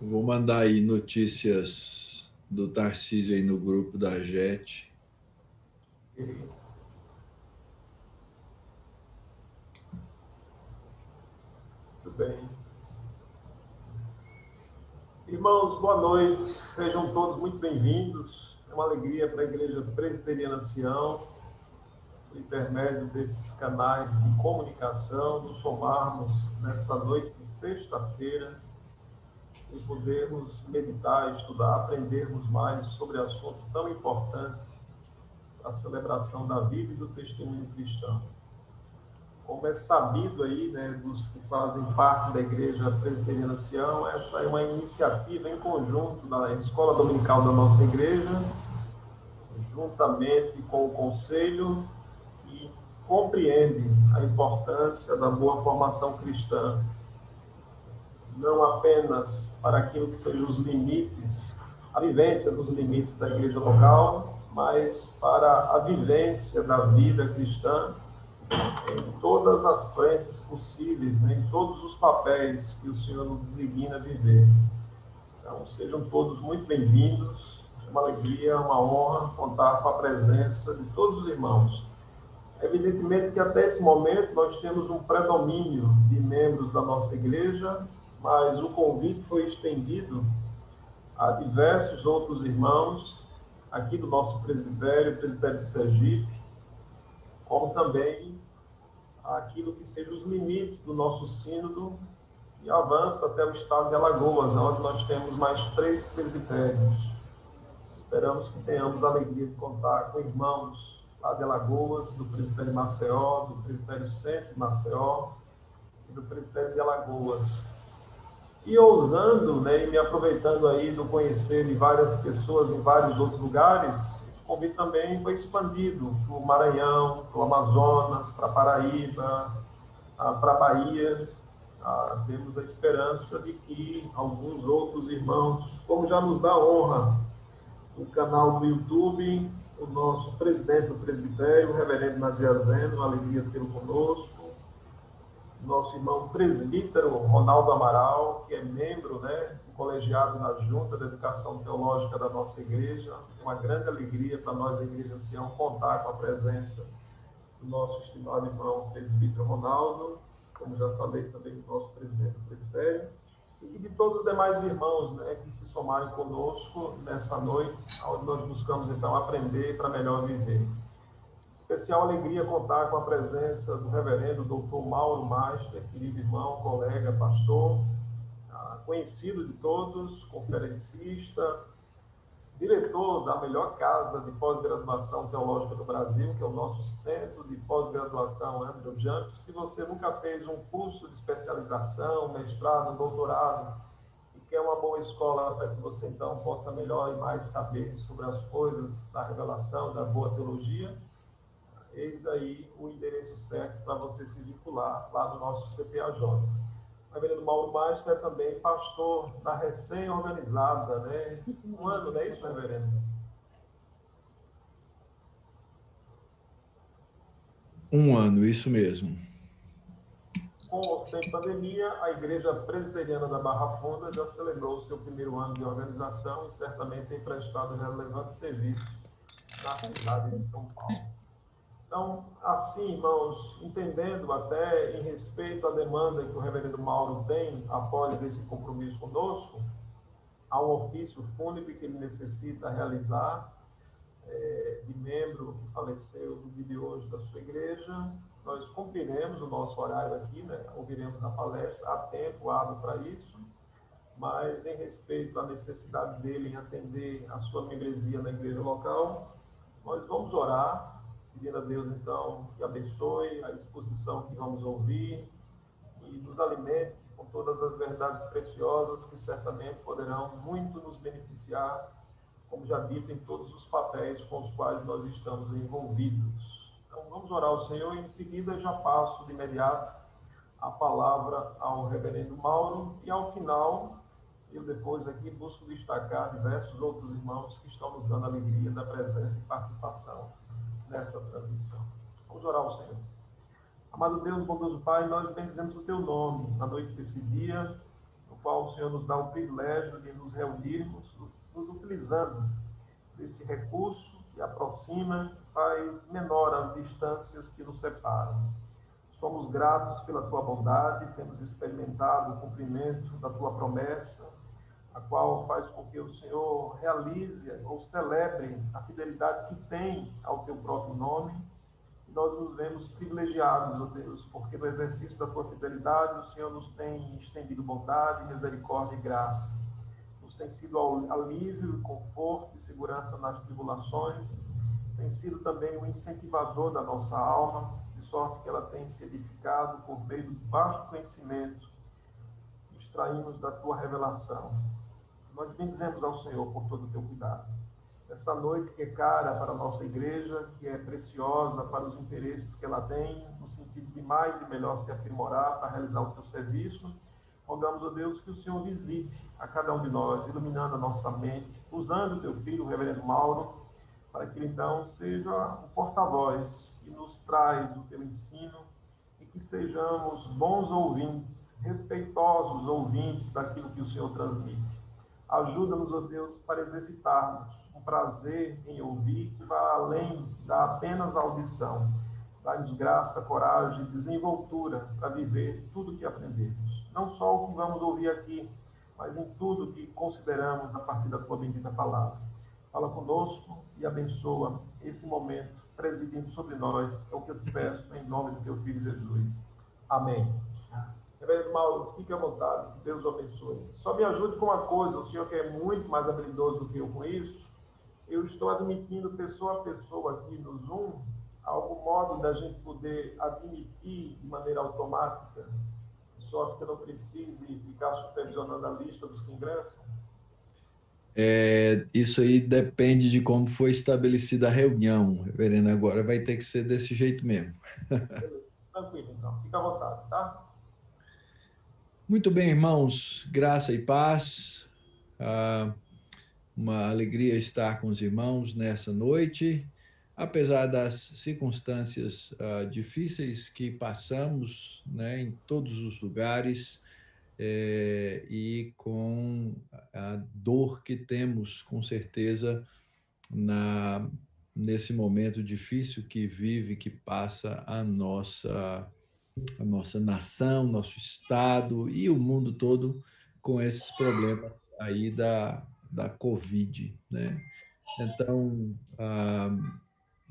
Vou mandar aí notícias do Tarcísio aí no grupo da JET. Muito bem. Irmãos, boa noite. Sejam todos muito bem-vindos. É uma alegria para a Igreja Presbiteriana Sião, por intermédio desses canais de comunicação, nos somarmos nessa noite de sexta-feira e podermos meditar, estudar, aprendermos mais sobre assunto tão importante, a celebração da vida e do testemunho cristão. Como é sabido aí, né, dos que fazem parte da Igreja Presbiteriana Sião, essa é uma iniciativa em conjunto da Escola Dominical da nossa igreja, juntamente com o Conselho, que compreende a importância da boa formação cristã, não apenas para aquilo que sejam os limites, a vivência dos limites da igreja local, mas para a vivência da vida cristã em todas as frentes possíveis, né, em todos os papéis que o Senhor nos designa viver. Então, sejam todos muito bem-vindos. É uma alegria, uma honra contar com a presença de todos os irmãos. Evidentemente que até esse momento nós temos um predomínio de membros da nossa igreja, mas o convite foi estendido a diversos outros irmãos aqui do nosso presbitério, presbitério de Sergipe, como também aquilo que seja os limites do nosso sínodo e avança até o estado de Alagoas, onde nós temos mais 3 presbitérios. Esperamos que tenhamos a alegria de contar com irmãos lá de Alagoas, do presbitério de Maceió, do presbitério Centro de Maceió e do presbitério de Alagoas. E ousando, né, e me aproveitando aí do conhecer de várias pessoas em vários outros lugares, esse convite também foi expandido para o Maranhão, para o Amazonas, para a Paraíba, para a Bahia. Temos a esperança de que alguns outros irmãos, como já nos dá honra, o canal do YouTube, o nosso presidente do presbitério, o reverendo Naziazeno, uma alegria tê-lo conosco, nosso irmão presbítero Ronaldo Amaral, que é membro, né, do colegiado na Junta da Educação Teológica da nossa igreja. É uma grande alegria para nós, a Igreja Sião, contar com a presença do nosso estimado irmão presbítero Ronaldo, como já falei também do nosso presidente do presbitério, e de todos os demais irmãos, né, que se somarem conosco nessa noite, onde nós buscamos então aprender para melhor viver. Especial alegria contar com a presença do reverendo Dr. Mauro Master, querido irmão, colega, pastor, conhecido de todos, conferencista, diretor da melhor casa de pós-graduação teológica do Brasil, que é o nosso Centro de Pós-Graduação Andrew Jantos. Se você nunca fez um curso de especialização, mestrado, doutorado, e quer uma boa escola para que você então possa melhor e mais saber sobre as coisas da revelação, da boa teologia, eis aí o endereço certo para você se vincular lá no nosso CPAJ. O reverendo Mauro Master é também pastor da recém-organizada, né? Um ano, não é isso, reverendo? Um ano, isso mesmo. Com ou sem pandemia, a Igreja Presbiteriana da Barra Funda já celebrou o seu primeiro ano de organização e certamente tem prestado relevante serviço na cidade de São Paulo. Então, assim, irmãos, entendendo até em respeito à demanda que o reverendo Mauro tem após esse compromisso conosco, há um ofício fúnebre que ele necessita realizar, de membro que faleceu no dia de hoje da sua igreja. Nós cumpriremos o nosso horário aqui, né? Ouviremos a palestra, há tempo hábil para isso, mas em respeito à necessidade dele em atender a sua membresia na igreja local, nós vamos orar, pedindo a Deus, então, que abençoe a exposição que vamos ouvir e nos alimente com todas as verdades preciosas que certamente poderão muito nos beneficiar, como já dito, em todos os papéis com os quais nós estamos envolvidos. Então, vamos orar ao Senhor e em seguida já passo de imediato a palavra ao reverendo Mauro e ao final eu depois aqui busco destacar diversos outros irmãos que estão nos dando a alegria da presença e participação nessa transmissão. Vamos orar ao Senhor. Amado Deus, bondoso Pai, nós bendizemos o Teu nome na noite desse dia, no qual o Senhor nos dá o privilégio de nos reunirmos, nos utilizando desse recurso que aproxima, faz menor as distâncias que nos separam. Somos gratos pela tua bondade, temos experimentado o cumprimento da tua promessa, a qual faz com que o Senhor realize ou celebre a fidelidade que tem ao teu próprio nome. E nós nos vemos privilegiados, ó Deus, porque no exercício da tua fidelidade o Senhor nos tem estendido bondade, misericórdia e graça. Nos tem sido alívio, conforto e segurança nas tribulações. Tem sido também o incentivador da nossa alma, de sorte que ela tem se edificado por meio do vasto conhecimento que extraímos da tua revelação. Nós bendizemos ao Senhor por todo o teu cuidado. Essa noite que é cara para a nossa igreja, que é preciosa para os interesses que ela tem, no sentido de mais e melhor se aprimorar para realizar o teu serviço, rogamos, ó Deus, que o Senhor visite a cada um de nós, iluminando a nossa mente, usando o teu filho, o reverendo Mauro, para que ele então seja o porta-voz que nos traz o teu ensino e que sejamos bons ouvintes, respeitosos ouvintes daquilo que o Senhor transmite. Ajuda-nos, ó Deus, para exercitarmos um prazer em ouvir que vai além da apenas audição. Dá-nos graça, coragem e desenvoltura para viver tudo o que aprendemos. Não só o que vamos ouvir aqui, mas em tudo que consideramos a partir da tua bendita palavra. Fala conosco e abençoa esse momento, presidindo sobre nós. É o que eu te peço em nome do teu Filho Jesus. Amém. Reverendo Mauro, fique à vontade, que Deus o abençoe. Só me ajude com uma coisa, o senhor que é muito mais habilidoso do que eu com isso, eu estou admitindo pessoa a pessoa aqui no Zoom, algum modo da gente poder admitir de maneira automática, de sorte que eu não precise ficar supervisionando a lista dos que ingressam? Isso aí depende de como foi estabelecida a reunião, reverendo. Agora vai ter que ser desse jeito mesmo. Beleza. Tranquilo, então. Fica à vontade, tá? Muito bem, irmãos, graça e paz. Ah, uma alegria estar com os irmãos nessa noite, apesar das circunstâncias difíceis que passamos, né, em todos os lugares, e com a dor que temos, com certeza, nesse momento difícil que vive, que passa a nossa nação, nosso estado e o mundo todo com esses problemas aí da Covid, né? Então,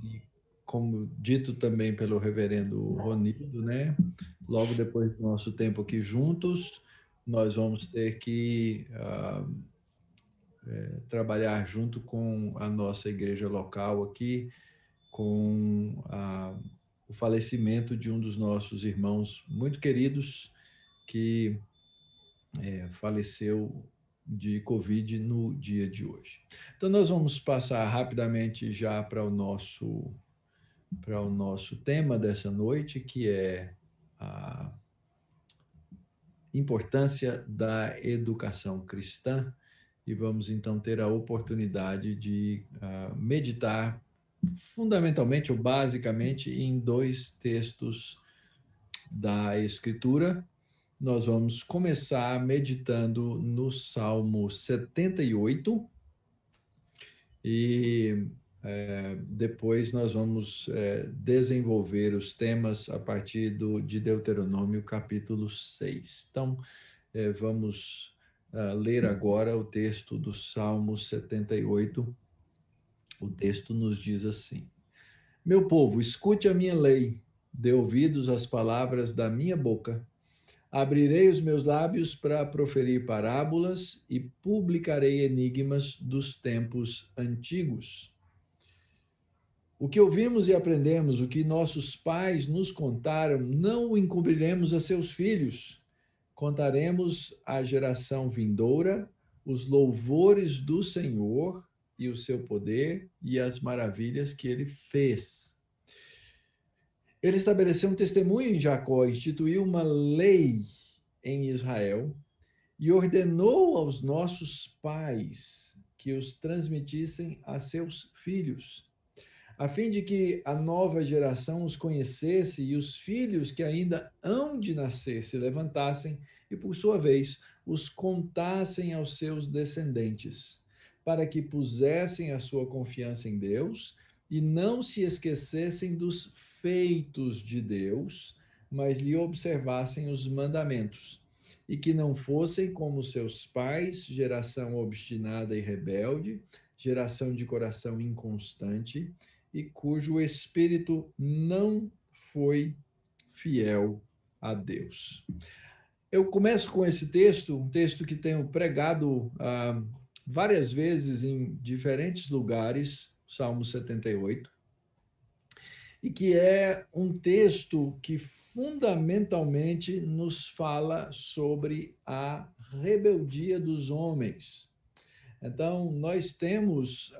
e como dito também pelo reverendo Ronildo, né? Logo depois do nosso tempo aqui juntos, nós vamos ter que trabalhar junto com a nossa igreja local aqui, com o falecimento de um dos nossos irmãos muito queridos, que faleceu de Covid no dia de hoje. Então, nós vamos passar rapidamente já para o nosso tema dessa noite, que é a importância da educação cristã, e vamos então ter a oportunidade de meditar fundamentalmente ou basicamente em dois textos da Escritura. Nós vamos começar meditando no Salmo 78 e depois nós vamos desenvolver os temas a partir de Deuteronômio capítulo 6. Então, vamos ler agora o texto do Salmo 78. O texto nos diz assim: Meu povo, escute a minha lei, dê ouvidos às palavras da minha boca. Abrirei os meus lábios para proferir parábolas e publicarei enigmas dos tempos antigos. O que ouvimos e aprendemos, o que nossos pais nos contaram, não o encobriremos a seus filhos. Contaremos à geração vindoura os louvores do Senhor e o seu poder e as maravilhas que ele fez. Ele estabeleceu um testemunho em Jacó, instituiu uma lei em Israel e ordenou aos nossos pais que os transmitissem a seus filhos, a fim de que a nova geração os conhecesse e os filhos que ainda hão de nascer se levantassem e, por sua vez, os contassem aos seus descendentes, para que pusessem a sua confiança em Deus e não se esquecessem dos feitos de Deus, mas lhe observassem os mandamentos, e que não fossem como seus pais, geração obstinada e rebelde, geração de coração inconstante, e cujo espírito não foi fiel a Deus. Eu começo com esse texto, um texto que tenho pregado várias vezes em diferentes lugares, Salmo 78, e que é um texto que fundamentalmente nos fala sobre a rebeldia dos homens. Então, nós temos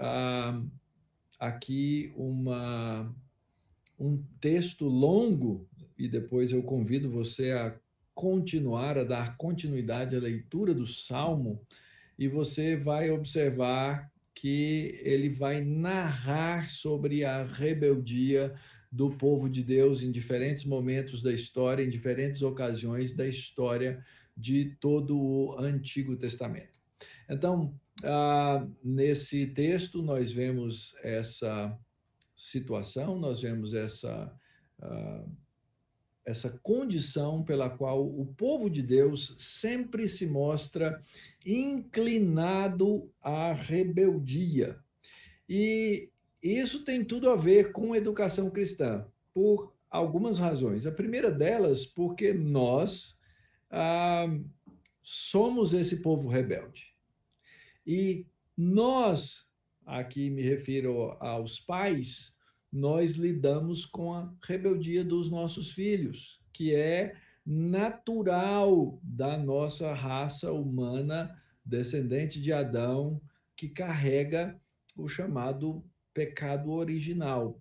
aqui um texto longo, e depois eu convido você a continuar, a dar continuidade à leitura do Salmo, e você vai observar que ele vai narrar sobre a rebeldia do povo de Deus em diferentes momentos da história, em diferentes ocasiões da história de todo o Antigo Testamento. Então, nesse texto, nós vemos essa situação, nós vemos essa condição pela qual o povo de Deus sempre se mostra inclinado à rebeldia. E isso tem tudo a ver com educação cristã, por algumas razões. A primeira delas, porque nós somos esse povo rebelde. E nós, aqui me refiro aos pais, nós lidamos com a rebeldia dos nossos filhos, que é natural da nossa raça humana, descendente de Adão, que carrega o chamado pecado original.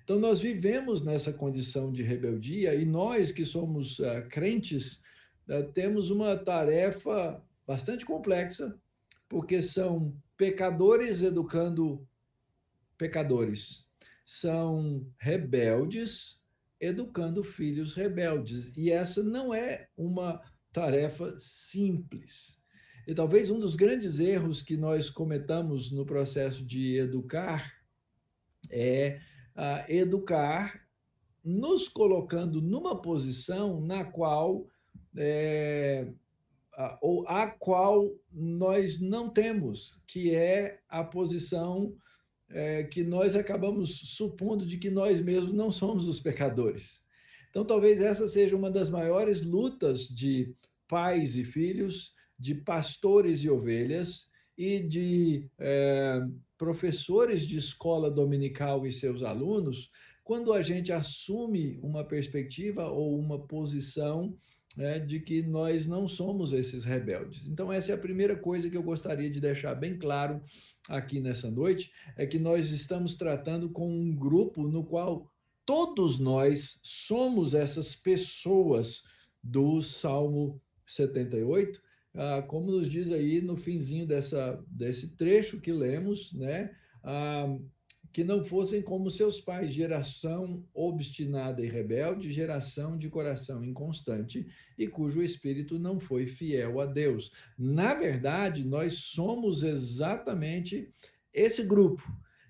Então, nós vivemos nessa condição de rebeldia e nós que somos crentes, temos uma tarefa bastante complexa, porque são pecadores educando pecadores, são rebeldes educando filhos rebeldes, e essa não é uma tarefa simples. E talvez um dos grandes erros que nós cometamos no processo de educar é educar nos colocando numa posição na qual ou a qual nós não temos, que é a posição que nós acabamos supondo de que nós mesmos não somos os pecadores. Então, talvez essa seja uma das maiores lutas de pais e filhos, de pastores e ovelhas, e de professores de escola dominical e seus alunos, quando a gente assume uma perspectiva ou uma posição de que nós não somos esses rebeldes. Então, essa é a primeira coisa que eu gostaria de deixar bem claro aqui nessa noite, é que nós estamos tratando com um grupo no qual todos nós somos essas pessoas do Salmo 78, como nos diz aí no finzinho desse trecho que lemos, né? Que não fossem como seus pais, geração obstinada e rebelde, geração de coração inconstante e cujo espírito não foi fiel a Deus. Na verdade, nós somos exatamente esse grupo.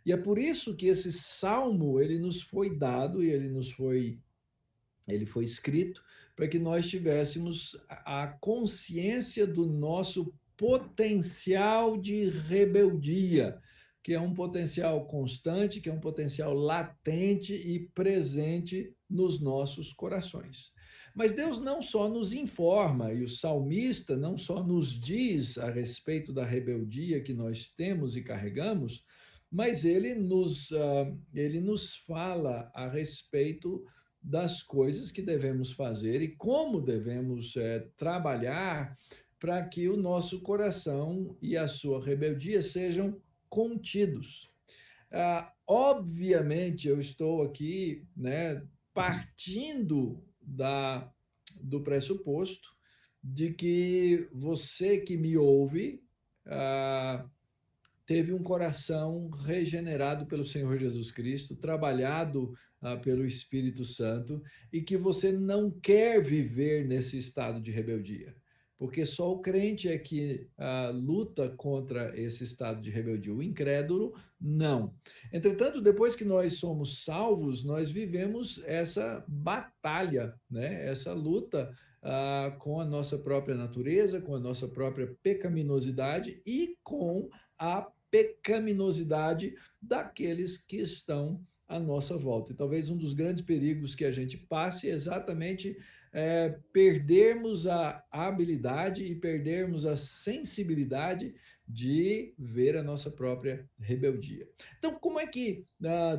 E é por isso que esse salmo, ele nos foi dado e ele foi escrito para que nós tivéssemos a consciência do nosso potencial de rebeldia, que é um potencial constante, que é um potencial latente e presente nos nossos corações. Mas Deus não só nos informa, e o salmista não só nos diz a respeito da rebeldia que nós temos e carregamos, mas ele nos fala a respeito das coisas que devemos fazer e como devemos trabalhar para que o nosso coração e a sua rebeldia sejam contidos. Obviamente, eu estou aqui, né, partindo do pressuposto de que você que me ouve teve um coração regenerado pelo Senhor Jesus Cristo, trabalhado pelo Espírito Santo, e que você não quer viver nesse estado de rebeldia. Porque só o crente é que luta contra esse estado de rebeldia. O incrédulo, não. Entretanto, depois que nós somos salvos, nós vivemos essa batalha, né? Essa luta com a nossa própria natureza, com a nossa própria pecaminosidade e com a pecaminosidade daqueles que estão à nossa volta. E talvez um dos grandes perigos que a gente passe é exatamente perdermos a habilidade e perdermos a sensibilidade de ver a nossa própria rebeldia. Então, como é que,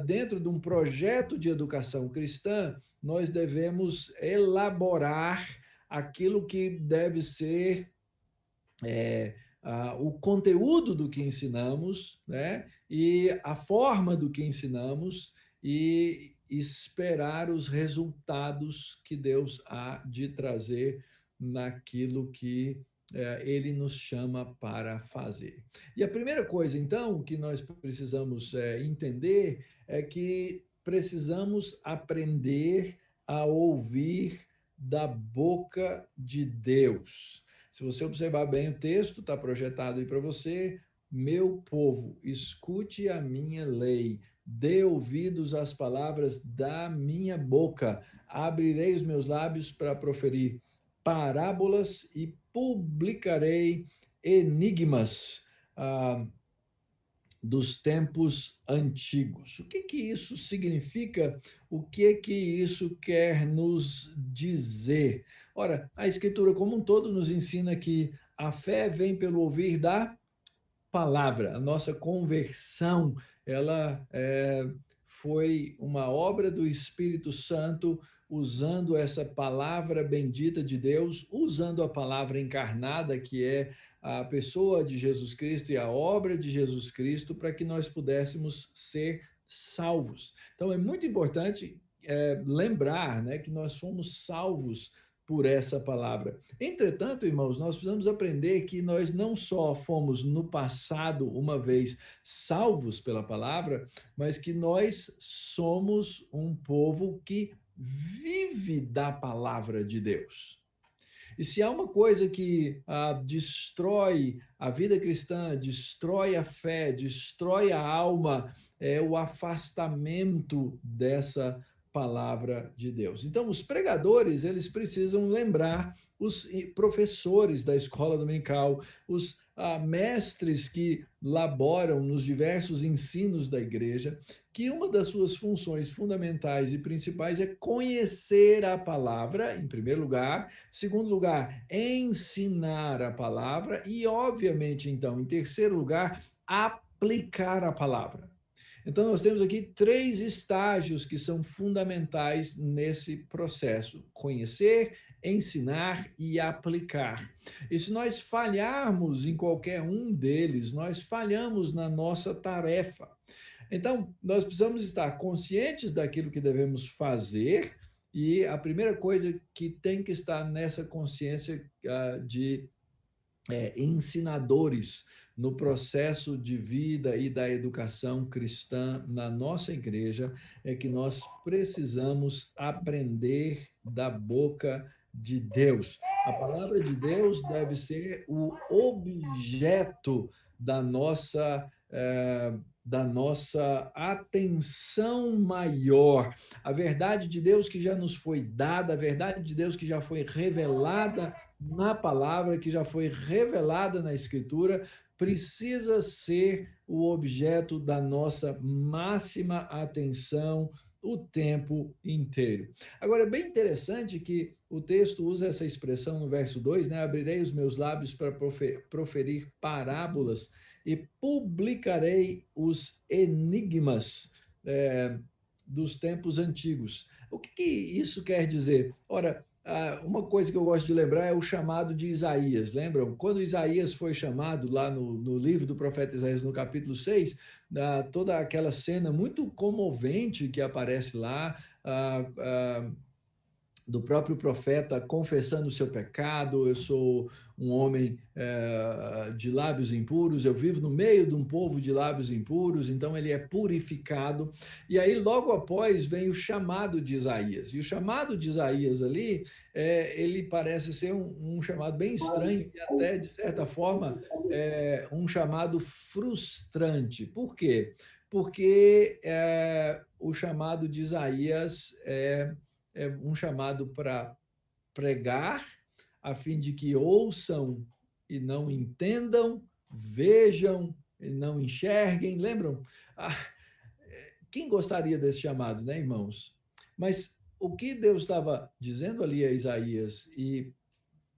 dentro de um projeto de educação cristã, nós devemos elaborar aquilo que deve ser o conteúdo do que ensinamos, né? E a forma do que ensinamos e esperar os resultados que Deus há de trazer naquilo que ele nos chama para fazer. E a primeira coisa, então, que nós precisamos entender é que precisamos aprender a ouvir da boca de Deus. Se você observar bem o texto, está projetado aí para você. Meu povo, escute a minha lei, dê ouvidos às palavras da minha boca, abrirei os meus lábios para proferir parábolas e publicarei enigmas dos tempos antigos. O que isso significa? O que isso quer nos dizer? Ora, a Escritura como um todo nos ensina que a fé vem pelo ouvir da palavra. A nossa conversão, ela foi uma obra do Espírito Santo, usando essa palavra bendita de Deus, usando a palavra encarnada, que é a pessoa de Jesus Cristo e a obra de Jesus Cristo, para que nós pudéssemos ser salvos. Então, é muito importante lembrar, né, que nós fomos salvos por essa palavra. Entretanto, irmãos, nós precisamos aprender que nós não só fomos no passado uma vez salvos pela palavra, mas que nós somos um povo que vive da palavra de Deus. E se há uma coisa que destrói a vida cristã, destrói a fé, destrói a alma, é o afastamento dessa palavra de Deus. Então, os pregadores, eles precisam lembrar os professores da escola dominical, os mestres que laboram nos diversos ensinos da igreja, que uma das suas funções fundamentais e principais é conhecer a palavra, em primeiro lugar, segundo lugar, ensinar a palavra e, obviamente, então, em terceiro lugar, aplicar a palavra. Então, nós temos aqui 3 estágios que são fundamentais nesse processo: conhecer, ensinar e aplicar. E se nós falharmos em qualquer um deles, nós falhamos na nossa tarefa. Então, nós precisamos estar conscientes daquilo que devemos fazer, e a primeira coisa que tem que estar nessa consciência de ensinadores no processo de vida e da educação cristã na nossa igreja é que nós precisamos aprender da boca de Deus. A palavra de Deus deve ser o objeto da nossa atenção maior. A verdade de Deus que já nos foi dada, a verdade de Deus que já foi revelada na palavra, que já foi revelada na Escritura, precisa ser o objeto da nossa máxima atenção o tempo inteiro. Agora, é bem interessante que o texto usa essa expressão no verso 2, né? Abrirei os meus lábios para proferir parábolas e publicarei os enigmas dos tempos antigos. O que isso quer dizer? Ora, uma coisa que eu gosto de lembrar é o chamado de Isaías. Lembram? Quando Isaías foi chamado lá no livro do profeta Isaías, no capítulo 6, toda aquela cena muito comovente que aparece lá, do próprio profeta confessando o seu pecado. Eu sou um homem de lábios impuros, eu vivo no meio de um povo de lábios impuros, então ele é purificado. E aí logo após vem o chamado de Isaías, e o chamado de Isaías ali, ele parece ser um chamado bem estranho e até de certa forma um chamado frustrante. Por quê? Porque o chamado de Isaías é um chamado para pregar, a fim de que ouçam e não entendam, vejam e não enxerguem. Lembram? Ah, quem gostaria desse chamado, né, irmãos? Mas o que Deus estava dizendo ali a Isaías e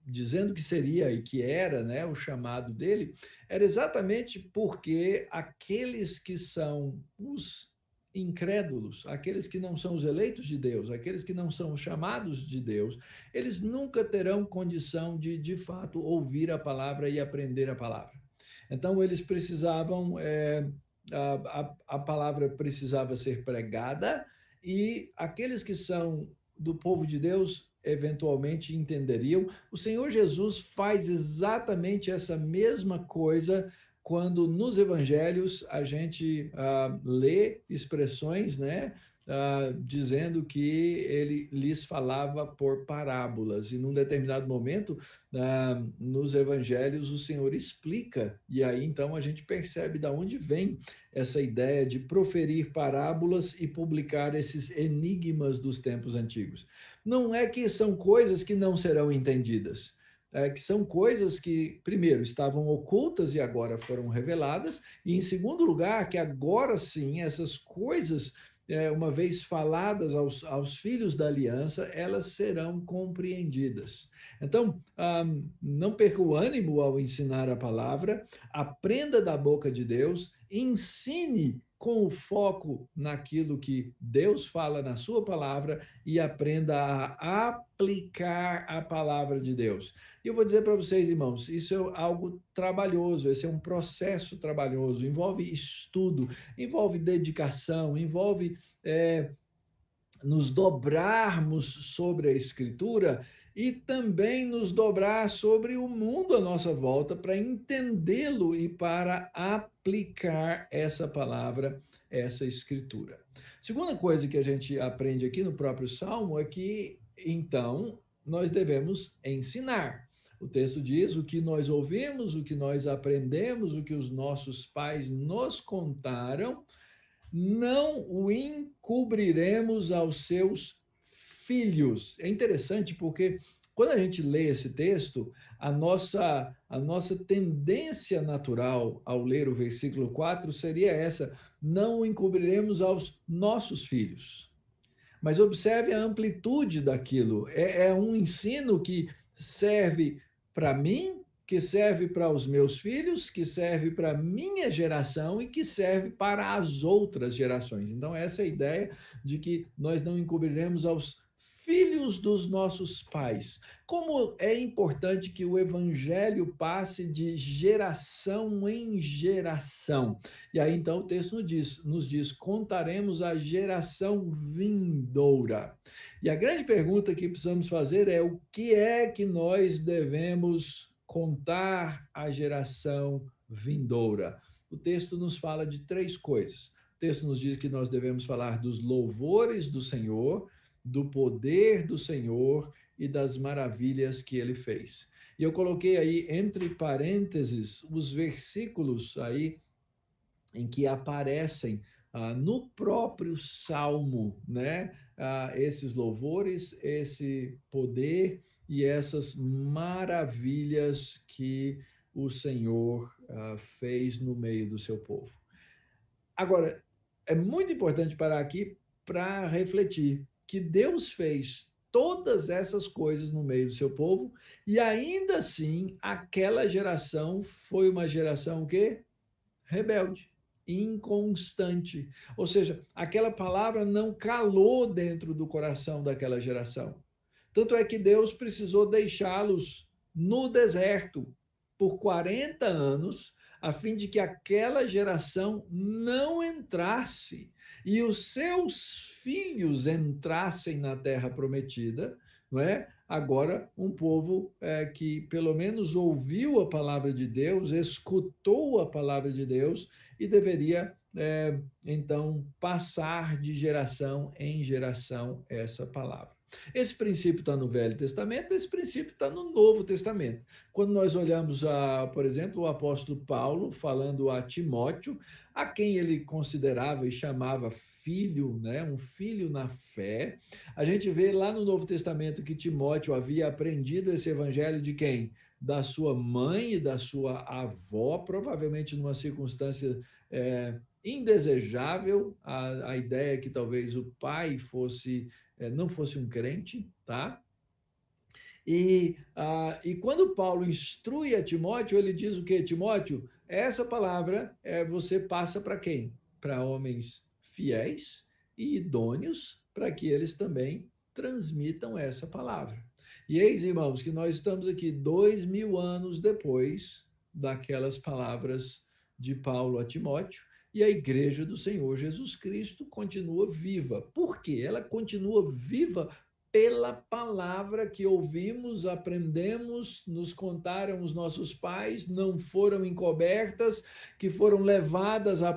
dizendo que seria e que era, né, o chamado dele, era exatamente porque aqueles que são os incrédulos, aqueles que não são os eleitos de Deus, aqueles que não são os chamados de Deus, eles nunca terão condição de fato, ouvir a palavra e aprender a palavra. Então, eles precisavam, a palavra precisava ser pregada, e aqueles que são do povo de Deus eventualmente entenderiam. O Senhor Jesus faz exatamente essa mesma coisa quando nos evangelhos a gente lê expressões, né, dizendo que ele lhes falava por parábolas, e num determinado momento nos evangelhos o Senhor explica, e aí então a gente percebe de onde vem essa ideia de proferir parábolas e publicar esses enigmas dos tempos antigos. Não é que são coisas que não serão entendidas, que são coisas que, primeiro, estavam ocultas e agora foram reveladas, e, em segundo lugar, que agora sim, essas coisas, uma vez faladas aos filhos da aliança, elas serão compreendidas. Então, não perca o ânimo ao ensinar a palavra, aprenda da boca de Deus, ensine com o foco naquilo que Deus fala na sua palavra, e aprenda a aplicar a palavra de Deus. E eu vou dizer para vocês, irmãos, isso é algo trabalhoso, esse é um processo trabalhoso, envolve estudo, envolve dedicação, envolve nos dobrarmos sobre a Escritura e também nos dobrar sobre o mundo à nossa volta para entendê-lo e para aplicar essa palavra, essa Escritura. Segunda coisa que a gente aprende aqui no próprio Salmo é que, então, nós devemos ensinar. O texto diz: o que nós ouvimos, o que nós aprendemos, o que os nossos pais nos contaram, não o encobriremos aos seus filhos. É interessante porque quando a gente lê esse texto, a nossa tendência natural ao ler o versículo 4 seria essa: não o encobriremos aos nossos filhos. Mas observe a amplitude daquilo. É um ensino que serve para mim, que serve para os meus filhos, que serve para a minha geração e que serve para as outras gerações. Então, essa é a ideia de que nós não encobriremos aos filhos dos nossos pais. Como é importante que o evangelho passe de geração em geração. E aí, então, o texto nos diz: contaremos a geração vindoura. E a grande pergunta que precisamos fazer é: o que é que nós devemos contar à geração vindoura? O texto nos fala de três coisas. O texto nos diz que nós devemos falar dos louvores do Senhor, do poder do Senhor e das maravilhas que ele fez. E eu coloquei aí entre parênteses os versículos aí em que aparecem no próprio Salmo, né? Esses louvores, esse poder e essas maravilhas que o Senhor fez no meio do seu povo. Agora, é muito importante parar aqui para refletir que Deus fez todas essas coisas no meio do seu povo, e ainda assim aquela geração foi uma geração que rebelde, inconstante. Ou seja, aquela palavra não calou dentro do coração daquela geração. Tanto é que Deus precisou deixá-los no deserto por 40 anos, a fim de que aquela geração não entrasse e os seus filhos entrassem na terra prometida, não é? Agora, um povo que pelo menos ouviu a palavra de Deus, escutou a palavra de Deus e deveria, então, passar de geração em geração essa palavra. Esse princípio está no Velho Testamento, esse princípio está no Novo Testamento. Quando nós olhamos, por exemplo, o apóstolo Paulo falando a Timóteo, a quem ele considerava e chamava filho, né, um filho na fé, a gente vê lá no Novo Testamento que Timóteo havia aprendido esse evangelho de quem? Da sua mãe e da sua avó, provavelmente numa circunstância indesejável. A ideia é que talvez o pai não fosse um crente, tá? E quando Paulo instrui a Timóteo, ele diz o que? Timóteo, essa palavra você passa para quem? Para homens fiéis e idôneos, para que eles também transmitam essa palavra. E eis, irmãos, que nós estamos aqui 2000 anos depois daquelas palavras de Paulo a Timóteo, e a igreja do Senhor Jesus Cristo continua viva. Por quê? Ela continua viva pela palavra que ouvimos, aprendemos, nos contaram os nossos pais, não foram encobertas, que foram levadas à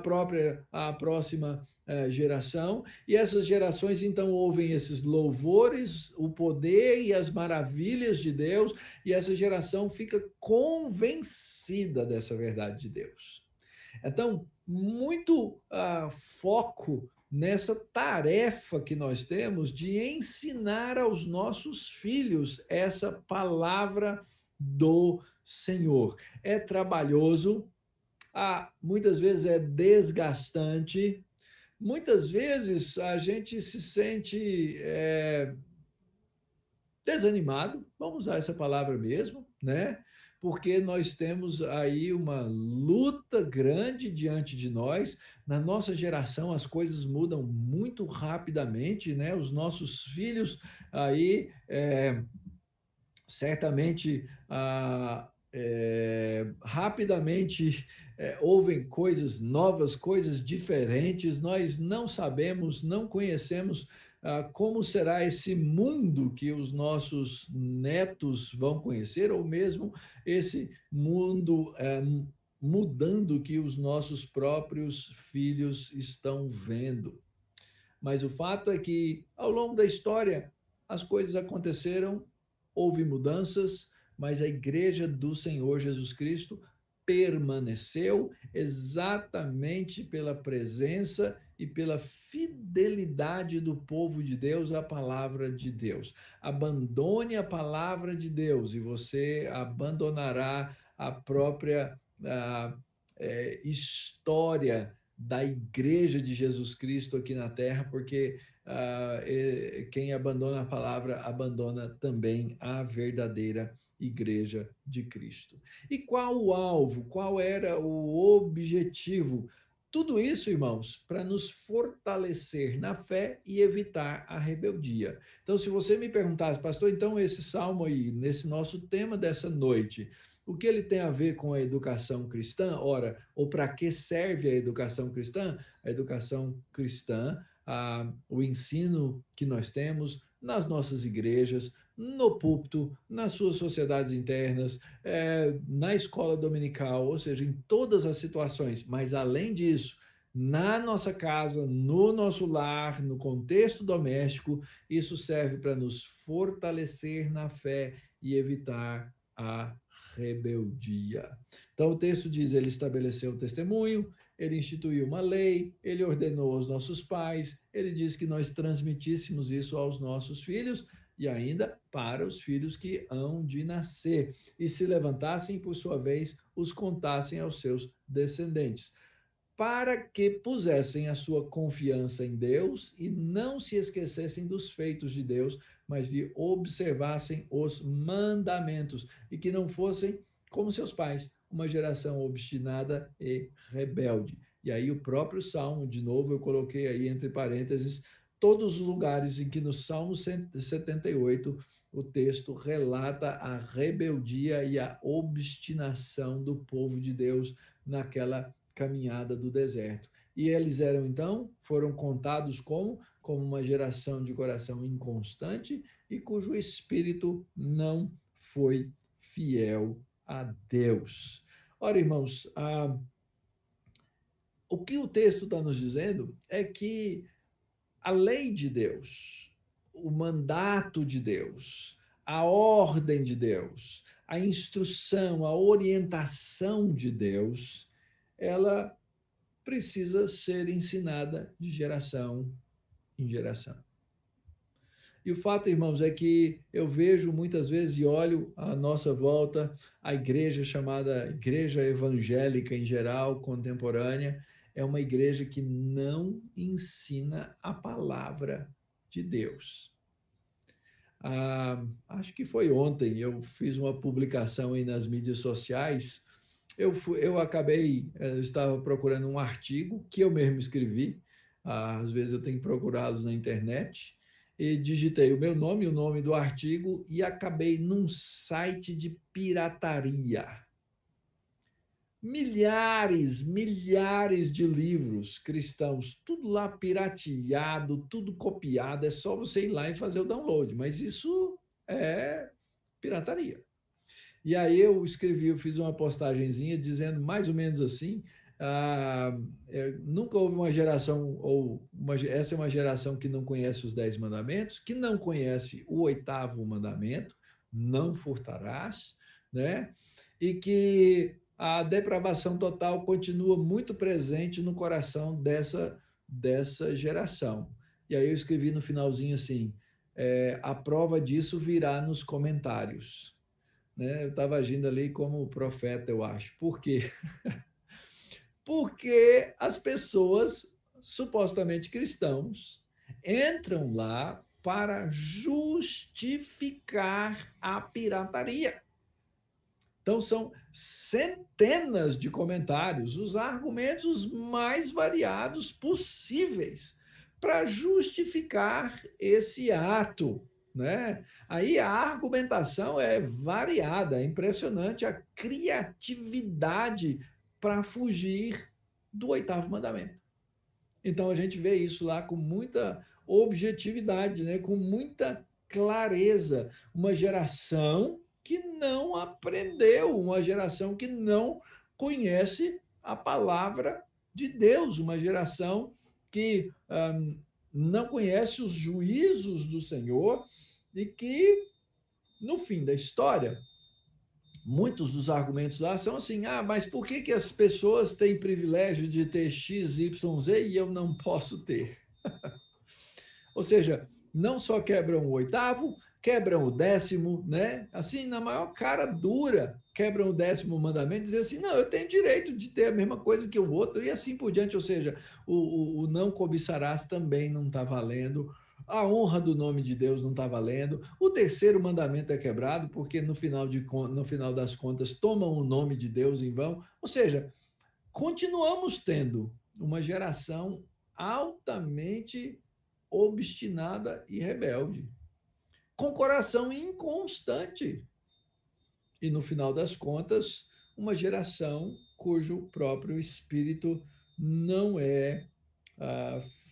próxima geração, e essas gerações então ouvem esses louvores, o poder e as maravilhas de Deus, e essa geração fica convencida dessa verdade de Deus. Então, muito foco nessa tarefa que nós temos de ensinar aos nossos filhos essa palavra do Senhor. É trabalhoso, muitas vezes é desgastante, muitas vezes a gente se sente desanimado, vamos usar essa palavra mesmo, né? Porque nós temos aí uma luta grande diante de nós. Na nossa geração, as coisas mudam muito rapidamente, né? Os nossos filhos aí, certamente, rapidamente ouvem coisas novas, coisas diferentes. Nós não sabemos, não conhecemos como será esse mundo que os nossos netos vão conhecer, ou mesmo esse mundo mudando que os nossos próprios filhos estão vendo. Mas o fato é que, ao longo da história, as coisas aconteceram, houve mudanças, mas a igreja do Senhor Jesus Cristo permaneceu exatamente pela presença e pela fidelidade do povo de Deus à palavra de Deus. Abandone a palavra de Deus e você abandonará a própria história da igreja de Jesus Cristo aqui na terra, porque quem abandona a palavra abandona também a verdadeira igreja de Cristo. E qual o alvo? Qual era o objetivo? Tudo isso, irmãos, para nos fortalecer na fé e evitar a rebeldia. Então, se você me perguntasse, pastor, então esse salmo aí, nesse nosso tema dessa noite, o que ele tem a ver com a educação cristã? Ora, ou para que serve a educação cristã? A educação cristã, o ensino que nós temos nas nossas igrejas, no púlpito, nas suas sociedades internas, na escola dominical, ou seja, em todas as situações. Mas, além disso, na nossa casa, no nosso lar, no contexto doméstico, isso serve para nos fortalecer na fé e evitar a rebeldia. Então o texto diz: ele estabeleceu o testemunho, ele instituiu uma lei, ele ordenou aos nossos pais, ele diz que nós transmitíssemos isso aos nossos filhos e ainda para os filhos que hão de nascer, e se levantassem, por sua vez, os contassem aos seus descendentes, para que pusessem a sua confiança em Deus e não se esquecessem dos feitos de Deus, mas de observassem os mandamentos e que não fossem como seus pais, uma geração obstinada e rebelde. E aí o próprio Salmo, de novo, eu coloquei aí entre parênteses todos os lugares em que no Salmo 78 o texto relata a rebeldia e a obstinação do povo de Deus naquela caminhada do deserto. E eles foram contados como uma geração de coração inconstante e cujo espírito não foi fiel a Deus. Ora, irmãos, o que o texto está nos dizendo é que a lei de Deus, o mandato de Deus, a ordem de Deus, a instrução, a orientação de Deus, ela precisa ser ensinada de geração em geração. E o fato, irmãos, é que eu vejo muitas vezes e olho à nossa volta a igreja chamada Igreja Evangélica em geral, contemporânea, é uma igreja que não ensina a palavra de Deus. Acho que foi ontem, eu fiz uma publicação aí nas mídias sociais. Eu acabei, eu estava procurando um artigo que eu mesmo escrevi, às vezes eu tenho procurado na internet, e digitei o meu nome, o nome do artigo, e acabei num site de pirataria. Milhares de livros cristãos, tudo lá pirateado, tudo copiado, é só você ir lá e fazer o download, mas isso é pirataria. E aí eu fiz uma postagenzinha dizendo mais ou menos assim, nunca houve uma geração, essa é uma geração que não conhece os 10 mandamentos, que não conhece o 8º mandamento, não furtarás, né? E que a depravação total continua muito presente no coração dessa geração. E aí eu escrevi no finalzinho assim, a prova disso virá nos comentários. Né? Eu estava agindo ali como profeta, eu acho. Por quê? Porque as pessoas supostamente cristãos entram lá para justificar a pirataria. Então, são centenas de comentários, os argumentos mais variados possíveis para justificar esse ato, né? Aí a argumentação é variada, é impressionante a criatividade para fugir do 8º mandamento. Então, a gente vê isso lá com muita objetividade, né? Com muita clareza. Uma geração que não aprendeu, uma geração que não conhece a palavra de Deus, uma geração que não conhece os juízos do Senhor e que, no fim da história, muitos dos argumentos lá são assim, mas por que as pessoas têm privilégio de ter X, Y, Z e eu não posso ter? Ou seja, não só quebram o 8º, quebram o 10º, né? Assim, na maior cara dura, quebram o 10º mandamento, dizer assim, não, eu tenho direito de ter a mesma coisa que o outro, e assim por diante. Ou seja, o não cobiçarás também não está valendo, a honra do nome de Deus não está valendo, o 3º mandamento é quebrado, porque no final das contas tomam o nome de Deus em vão. Ou seja, continuamos tendo uma geração altamente obstinada e rebelde, com coração inconstante. E no final das contas, uma geração cujo próprio espírito não é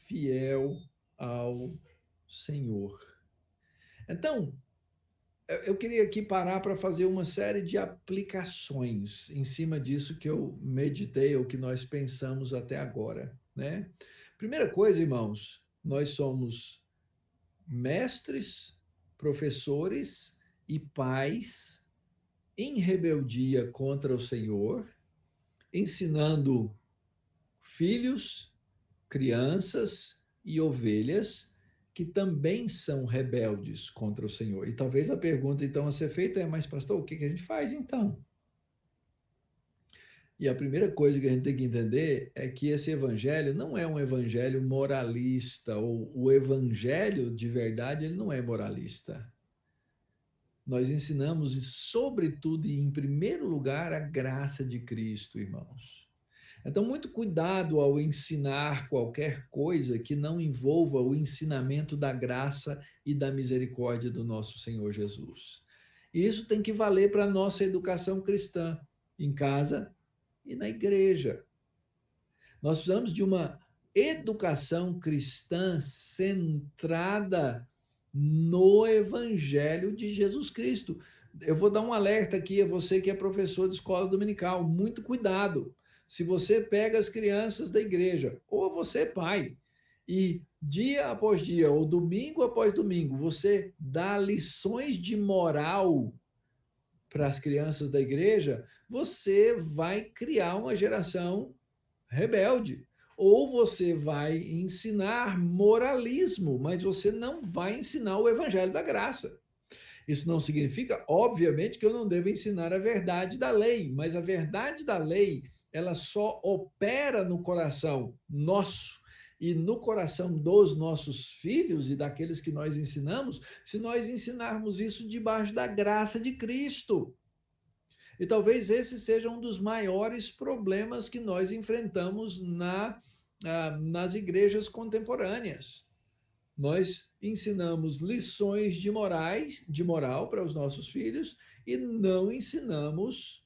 fiel ao Senhor. Então, eu queria aqui parar para fazer uma série de aplicações em cima disso que eu meditei, ou que nós pensamos até agora, né? Primeira coisa, irmãos, nós somos mestres, professores e pais em rebeldia contra o Senhor, ensinando filhos, crianças e ovelhas que também são rebeldes contra o Senhor. E talvez a pergunta então a ser feita é, mas pastor, o que a gente faz então? E a primeira coisa que a gente tem que entender é que esse evangelho não é um evangelho moralista, ou o evangelho de verdade, ele não é moralista. Nós ensinamos, e sobretudo e em primeiro lugar, a graça de Cristo, irmãos. Então, muito cuidado ao ensinar qualquer coisa que não envolva o ensinamento da graça e da misericórdia do nosso Senhor Jesus. E isso tem que valer para a nossa educação cristã, em casa e na igreja. Nós precisamos de uma educação cristã centrada no Evangelho de Jesus Cristo. Eu vou dar um alerta aqui a você que é professor de escola dominical, muito cuidado. Se você pega as crianças da igreja, ou você é pai, e dia após dia, ou domingo após domingo, você dá lições de moral para as crianças da igreja, você vai criar uma geração rebelde. Ou você vai ensinar moralismo, mas você não vai ensinar o evangelho da graça. Isso não significa, obviamente, que eu não devo ensinar a verdade da lei, mas a verdade da lei, ela só opera no coração nosso e no coração dos nossos filhos e daqueles que nós ensinamos, se nós ensinarmos isso debaixo da graça de Cristo. E talvez esse seja um dos maiores problemas que nós enfrentamos nas igrejas contemporâneas. Nós ensinamos lições de moral para os nossos filhos e não ensinamos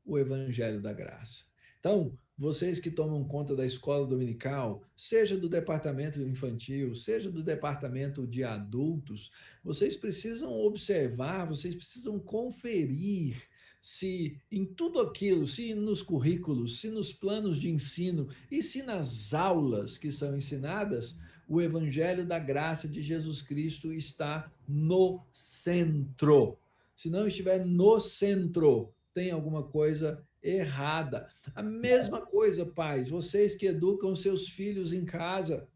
o evangelho da graça. Então, vocês que tomam conta da escola dominical, seja do departamento infantil, seja do departamento de adultos, vocês precisam observar, vocês precisam conferir se em tudo aquilo, se nos currículos, se nos planos de ensino e se nas aulas que são ensinadas, o evangelho da graça de Jesus Cristo está no centro. Se não estiver no centro, tem alguma coisa errada. A mesma coisa, pais, vocês que educam seus filhos em casa.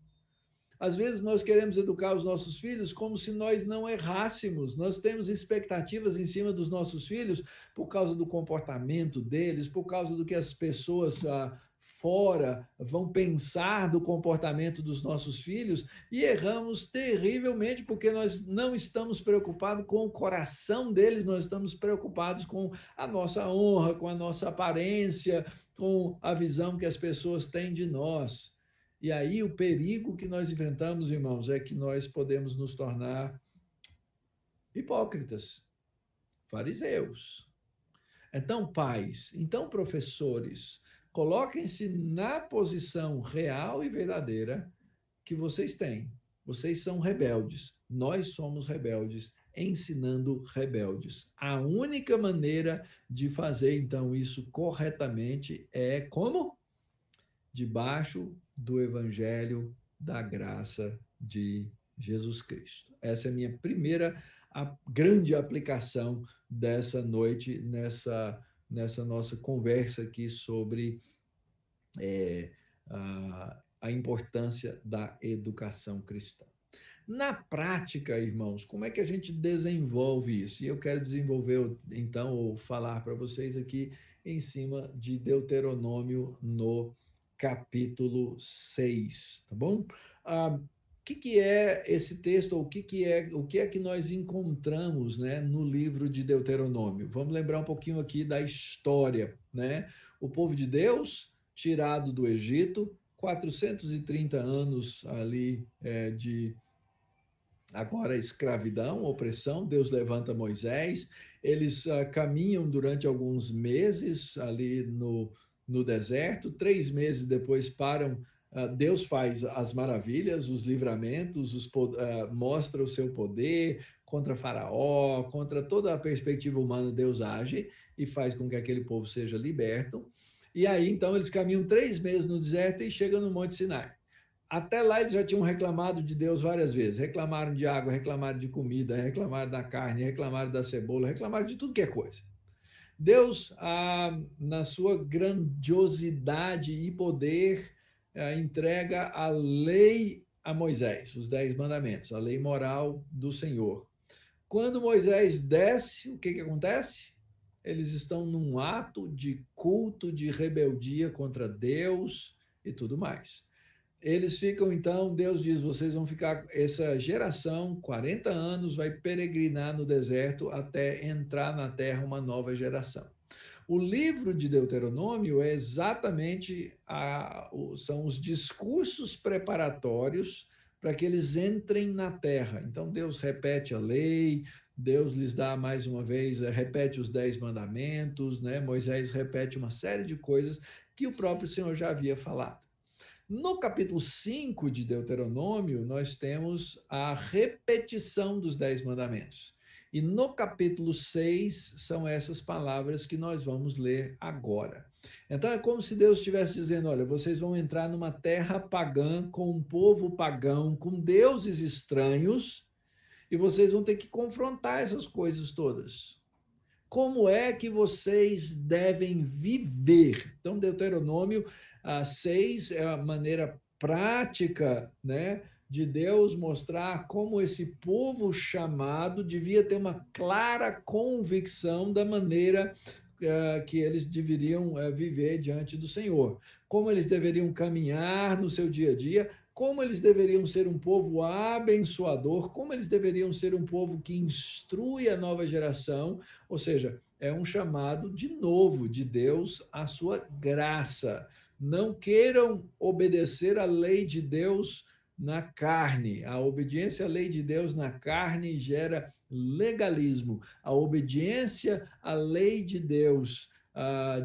Às vezes nós queremos educar os nossos filhos como se nós não errássemos. Nós temos expectativas em cima dos nossos filhos por causa do comportamento deles, por causa do que as pessoas fora vão pensar do comportamento dos nossos filhos e erramos terrivelmente porque nós não estamos preocupados com o coração deles, nós estamos preocupados com a nossa honra, com a nossa aparência, com a visão que as pessoas têm de nós. E aí o perigo que nós enfrentamos, irmãos, é que nós podemos nos tornar hipócritas, fariseus. Então, pais, então, professores, coloquem-se na posição real e verdadeira que vocês têm. Vocês são rebeldes, nós somos rebeldes, ensinando rebeldes. A única maneira de fazer, então, isso corretamente é como? Debaixo do evangelho da graça de Jesus Cristo. Essa é a minha primeira grande aplicação dessa noite, nessa nossa conversa aqui sobre a importância da educação cristã. Na prática, irmãos, como é que a gente desenvolve isso? E eu quero desenvolver, então, ou falar para vocês aqui em cima de Deuteronômio no capítulo 6, tá bom? O que é esse texto, ou o que é que nós encontramos, né, no livro de Deuteronômio? Vamos lembrar um pouquinho aqui da história, né? O povo de Deus, tirado do Egito, 430 anos ali de agora escravidão, opressão, Deus levanta Moisés, eles caminham durante alguns meses ali no deserto, 3 meses depois param, Deus faz as maravilhas, os livramentos, mostra o seu poder contra Faraó, contra toda a perspectiva humana, Deus age e faz com que aquele povo seja liberto. E aí, então, eles caminham 3 meses no deserto e chegam no Monte Sinai. Até lá eles já tinham reclamado de Deus várias vezes. Reclamaram de água, reclamaram de comida, reclamaram da carne, reclamaram da cebola, reclamaram de tudo que é coisa. Deus, na sua grandiosidade e poder, entrega a lei a Moisés, os 10 mandamentos, a lei moral do Senhor. Quando Moisés desce, o que acontece? Eles estão num ato de culto, de rebeldia contra Deus e tudo mais. Eles ficam, então, Deus diz, vocês vão ficar, essa geração, 40 anos, vai peregrinar no deserto até entrar na terra uma nova geração. O livro de Deuteronômio é exatamente, são os discursos preparatórios para que eles entrem na terra. Então, Deus repete a lei, Deus lhes dá mais uma vez, repete os 10 mandamentos, né? Moisés repete uma série de coisas que o próprio Senhor já havia falado. No capítulo 5 de Deuteronômio, nós temos a repetição dos 10 mandamentos. E no capítulo 6 são essas palavras que nós vamos ler agora. Então é como se Deus estivesse dizendo: olha, vocês vão entrar numa terra pagã, com um povo pagão, com deuses estranhos, e vocês vão ter que confrontar essas coisas todas. Como é que vocês devem viver? Então, Deuteronômio 6 é a maneira prática, né, de Deus mostrar como esse povo chamado devia ter uma clara convicção da maneira que eles deveriam viver diante do Senhor, como eles deveriam caminhar no seu dia a dia, como eles deveriam ser um povo abençoador, como eles deveriam ser um povo que instrui a nova geração, ou seja, é um chamado de novo de Deus à sua graça. Não queiram obedecer à lei de Deus na carne. A obediência à lei de Deus na carne gera legalismo. A obediência à lei de Deus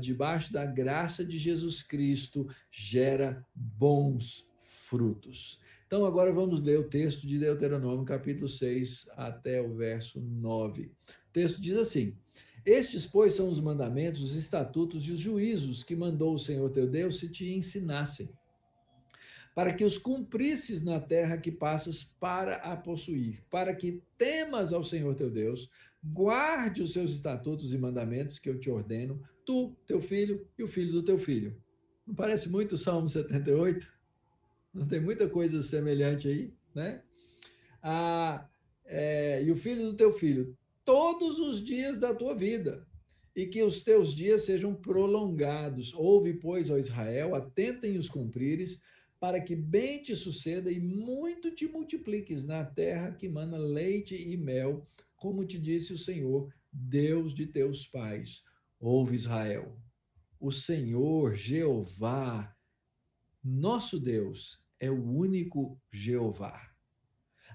debaixo da graça de Jesus Cristo gera bons frutos. Então, agora vamos ler o texto de Deuteronômio, capítulo 6, até o verso 9. O texto diz assim: estes, pois, são os mandamentos, os estatutos e os juízos que mandou o Senhor teu Deus se te ensinassem, para que os cumprisses na terra que passas para a possuir, para que temas ao Senhor teu Deus, guarde os seus estatutos e mandamentos que eu te ordeno, tu, teu filho e o filho do teu filho. Não parece muito o Salmo 78? Não tem muita coisa semelhante aí, né? E o filho do teu filho, todos os dias da tua vida, e que os teus dias sejam prolongados. Ouve, pois, ó Israel, atenta em os cumprires, para que bem te suceda e muito te multipliques na terra que mana leite e mel, como te disse o Senhor, Deus de teus pais. Ouve, Israel, o Senhor Jeová, nosso Deus, é o único Jeová.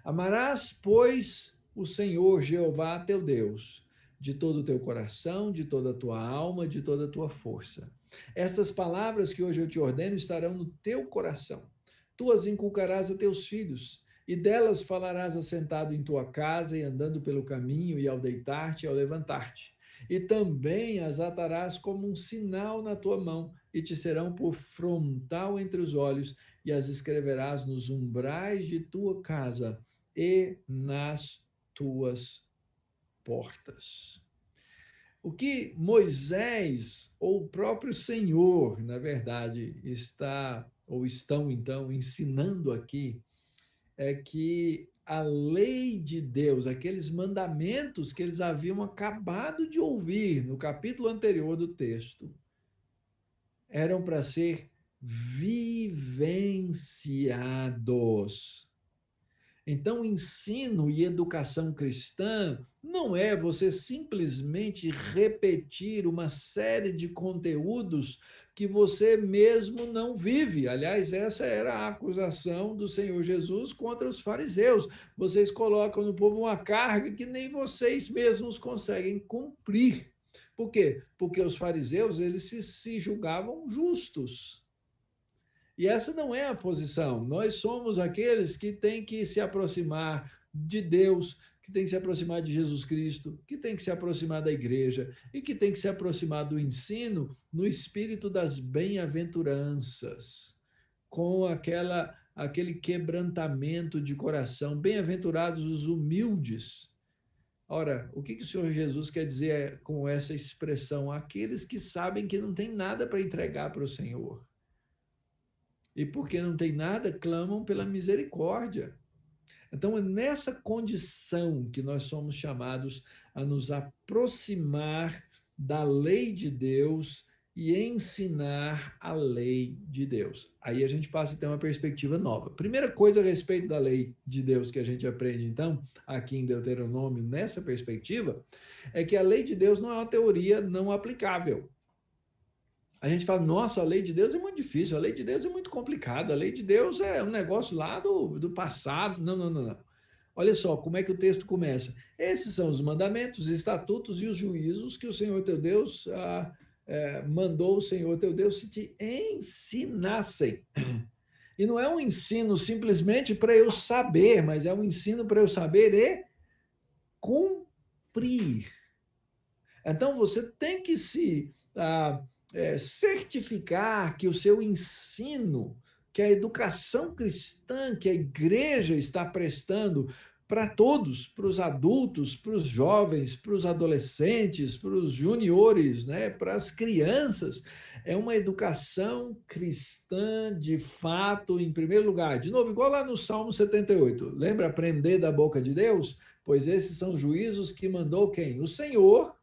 Amarás, pois, o Senhor Jeová teu Deus, de todo o teu coração, de toda a tua alma, de toda a tua força. Estas palavras que hoje eu te ordeno estarão no teu coração. Tu as inculcarás a teus filhos, e delas falarás assentado em tua casa e andando pelo caminho, e ao deitar-te e ao levantar-te. E também as atarás como um sinal na tua mão, e te serão por frontal entre os olhos, e as escreverás nos umbrais de tua casa e nas tuas portas. O que Moisés, ou o próprio Senhor, na verdade, estão então ensinando aqui, é que a lei de Deus, aqueles mandamentos que eles haviam acabado de ouvir no capítulo anterior do texto, eram para ser vivenciados. Então, ensino e educação cristã não é você simplesmente repetir uma série de conteúdos que você mesmo não vive. Aliás, essa era a acusação do Senhor Jesus contra os fariseus. Vocês colocam no povo uma carga que nem vocês mesmos conseguem cumprir. Por quê? Porque os fariseus, eles se julgavam justos. E essa não é a posição. Nós somos aqueles que têm que se aproximar de Deus, que têm que se aproximar de Jesus Cristo, que têm que se aproximar da igreja e que têm que se aproximar do ensino no espírito das bem-aventuranças, com aquele quebrantamento de coração. Bem-aventurados os humildes. Ora, o que o Senhor Jesus quer dizer com essa expressão? Aqueles que sabem que não tem nada para entregar para o Senhor. E porque não tem nada, clamam pela misericórdia. Então, é nessa condição que nós somos chamados a nos aproximar da lei de Deus e ensinar a lei de Deus. Aí a gente passa a ter uma perspectiva nova. Primeira coisa a respeito da lei de Deus que a gente aprende, então, aqui em Deuteronômio, nessa perspectiva, é que a lei de Deus não é uma teoria não aplicável. A gente fala, nossa, a lei de Deus é muito difícil, a lei de Deus é muito complicada, a lei de Deus é um negócio lá do passado. Não. Olha só como é que o texto começa. Esses são os mandamentos, os estatutos e os juízos que o Senhor teu Deus mandou o Senhor teu Deus se te ensinassem. E não é um ensino simplesmente para eu saber, mas é um ensino para eu saber e cumprir. Então você tem que se certificar que o seu ensino, que a educação cristã que a igreja está prestando para todos, para os adultos, para os jovens, para os adolescentes, para os juniores, né, para as crianças, é uma educação cristã de fato, em primeiro lugar. De novo, igual lá no Salmo 78. Lembra aprender da boca de Deus? Pois esses são juízos que mandou quem? O Senhor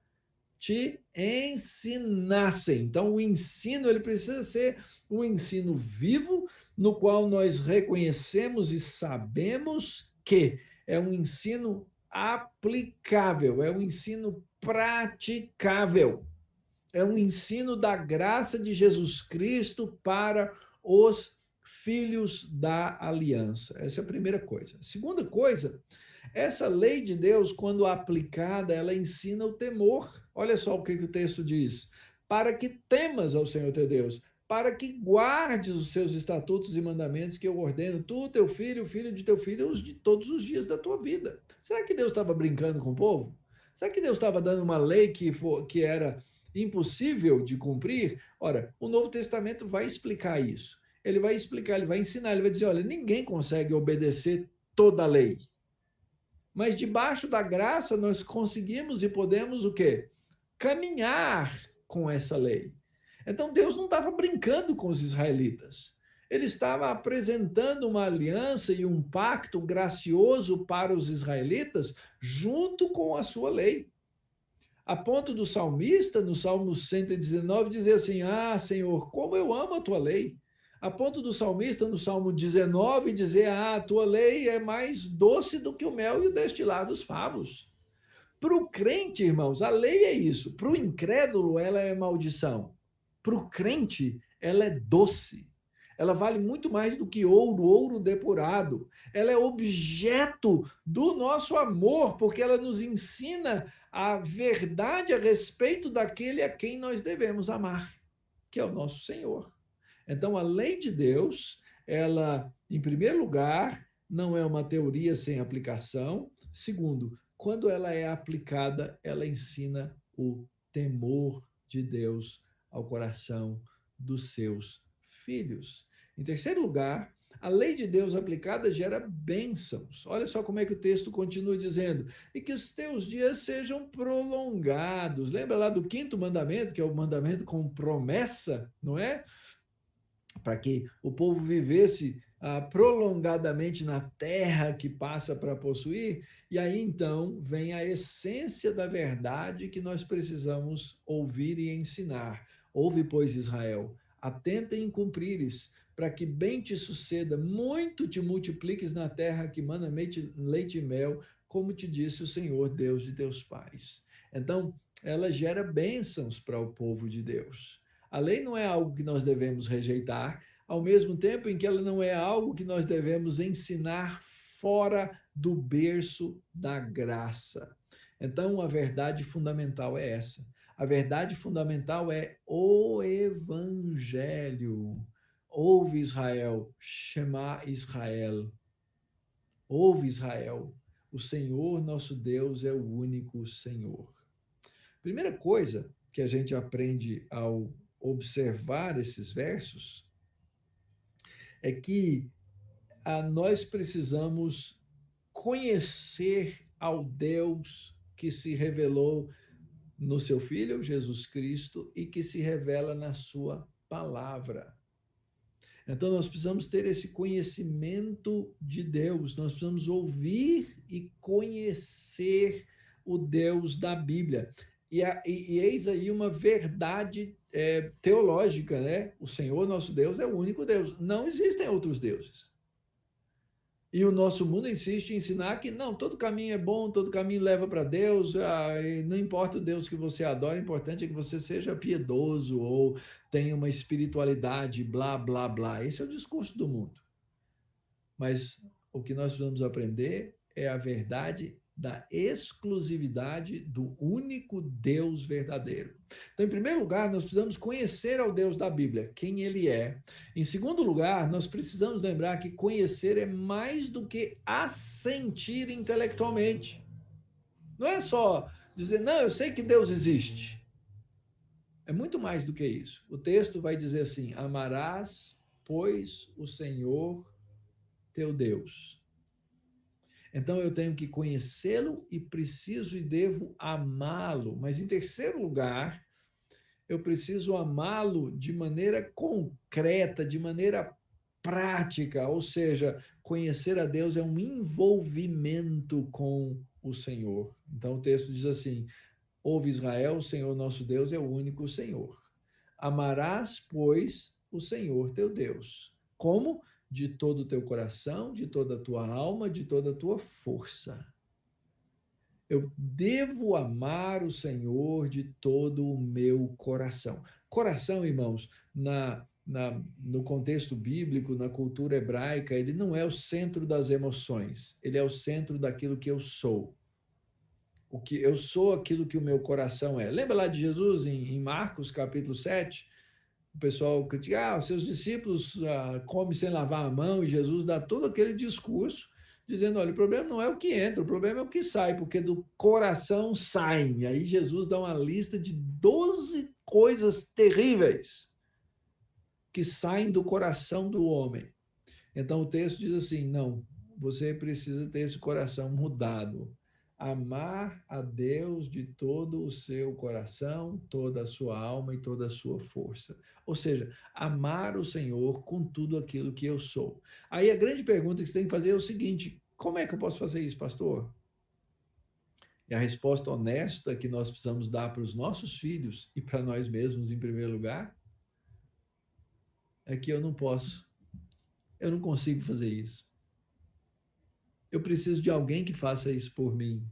te ensinassem. Então, o ensino ele precisa ser um ensino vivo, no qual nós reconhecemos e sabemos que é um ensino aplicável, é um ensino praticável, é um ensino da graça de Jesus Cristo para os filhos da aliança. Essa é a primeira coisa. A segunda coisa, essa lei de Deus, quando aplicada, ela ensina o temor. Olha só o que o texto diz: para que temas ao Senhor teu Deus, para que guardes os seus estatutos e mandamentos que eu ordeno, tu, teu filho, o filho de teu filho, de todos os dias da tua vida. Será que Deus estava brincando com o povo? Será que Deus estava dando uma lei que era impossível de cumprir? Ora, o Novo Testamento vai explicar isso. Ele vai explicar, ele vai ensinar, ele vai dizer: olha, ninguém consegue obedecer toda a lei. Mas debaixo da graça nós conseguimos e podemos o quê? Caminhar com essa lei. Então Deus não estava brincando com os israelitas. Ele estava apresentando uma aliança e um pacto gracioso para os israelitas junto com a sua lei. A ponto do salmista, no Salmo 119, dizer assim: ah, Senhor, como eu amo a tua lei. A ponto do salmista, no Salmo 19, dizer: ah, a tua lei é mais doce do que o mel e o destilado dos favos. Para o crente, irmãos, a lei é isso. Para o incrédulo, ela é maldição. Para o crente, ela é doce. Ela vale muito mais do que ouro, ouro depurado. Ela é objeto do nosso amor, porque ela nos ensina a verdade a respeito daquele a quem nós devemos amar, que é o nosso Senhor. Então, a lei de Deus, ela, em primeiro lugar, não é uma teoria sem aplicação. Segundo, quando ela é aplicada, ela ensina o temor de Deus ao coração dos seus filhos. Em terceiro lugar, a lei de Deus aplicada gera bênçãos. Olha só como é que o texto continua dizendo: e que os teus dias sejam prolongados. Lembra lá do quinto mandamento, que é o mandamento com promessa, não é? Para que o povo vivesse prolongadamente na terra que passa para possuir. E aí então vem a essência da verdade que nós precisamos ouvir e ensinar. Ouve, pois, Israel, atenta em cumprires, para que bem te suceda, muito te multipliques na terra que mana leite e mel, como te disse o Senhor, Deus de teus pais. Então, ela gera bênçãos para o povo de Deus. A lei não é algo que nós devemos rejeitar, ao mesmo tempo em que ela não é algo que nós devemos ensinar fora do berço da graça. Então, a verdade fundamental é essa. A verdade fundamental é o Evangelho. Ouve, Israel, Shema Israel. Ouve, Israel, o Senhor nosso Deus é o único Senhor. Primeira coisa que a gente aprende ao observar esses versos é que nós precisamos conhecer ao Deus que se revelou no seu Filho, Jesus Cristo, e que se revela na sua palavra. Então, nós precisamos ter esse conhecimento de Deus, nós precisamos ouvir e conhecer o Deus da Bíblia. E eis aí uma verdade teológica, né? O Senhor nosso Deus é o único Deus. Não existem outros deuses. E o nosso mundo insiste em ensinar que não, todo caminho é bom, todo caminho leva para Deus, não importa o Deus que você adora, o importante é que você seja piedoso ou tenha uma espiritualidade, blá, blá, blá. Esse é o discurso do mundo. Mas o que nós precisamos aprender é a verdade da exclusividade do único Deus verdadeiro. Então, em primeiro lugar, nós precisamos conhecer ao Deus da Bíblia, quem ele é. Em segundo lugar, nós precisamos lembrar que conhecer é mais do que assentir intelectualmente. Não é só dizer, não, eu sei que Deus existe. É muito mais do que isso. O texto vai dizer assim: amarás, pois, o Senhor teu Deus. Então eu tenho que conhecê-lo e preciso e devo amá-lo. Mas em terceiro lugar, eu preciso amá-lo de maneira concreta, de maneira prática, ou seja, conhecer a Deus é um envolvimento com o Senhor. Então o texto diz assim: ouve Israel, o Senhor nosso Deus é o único Senhor. Amarás, pois, o Senhor teu Deus. Como? De todo o teu coração, de toda a tua alma, de toda a tua força. Eu devo amar o Senhor de todo o meu coração. Coração, irmãos, no contexto bíblico, na cultura hebraica, ele não é o centro das emoções, ele é o centro daquilo que eu sou. O que eu sou, aquilo que o meu coração é. Lembra lá de Jesus em Marcos capítulo 7? O pessoal critica, os seus discípulos comem sem lavar a mão, e Jesus dá todo aquele discurso dizendo, olha, o problema não é o que entra, o problema é o que sai, porque do coração saem. E aí Jesus dá uma lista de 12 coisas terríveis que saem do coração do homem. Então o texto diz assim, não, você precisa ter esse coração mudado. Amar a Deus de todo o seu coração, toda a sua alma e toda a sua força. Ou seja, amar o Senhor com tudo aquilo que eu sou. Aí a grande pergunta que você tem que fazer é o seguinte: como é que eu posso fazer isso, pastor? E a resposta honesta que nós precisamos dar para os nossos filhos e para nós mesmos, em primeiro lugar, é que eu não posso, eu não consigo fazer isso. Eu preciso de alguém que faça isso por mim.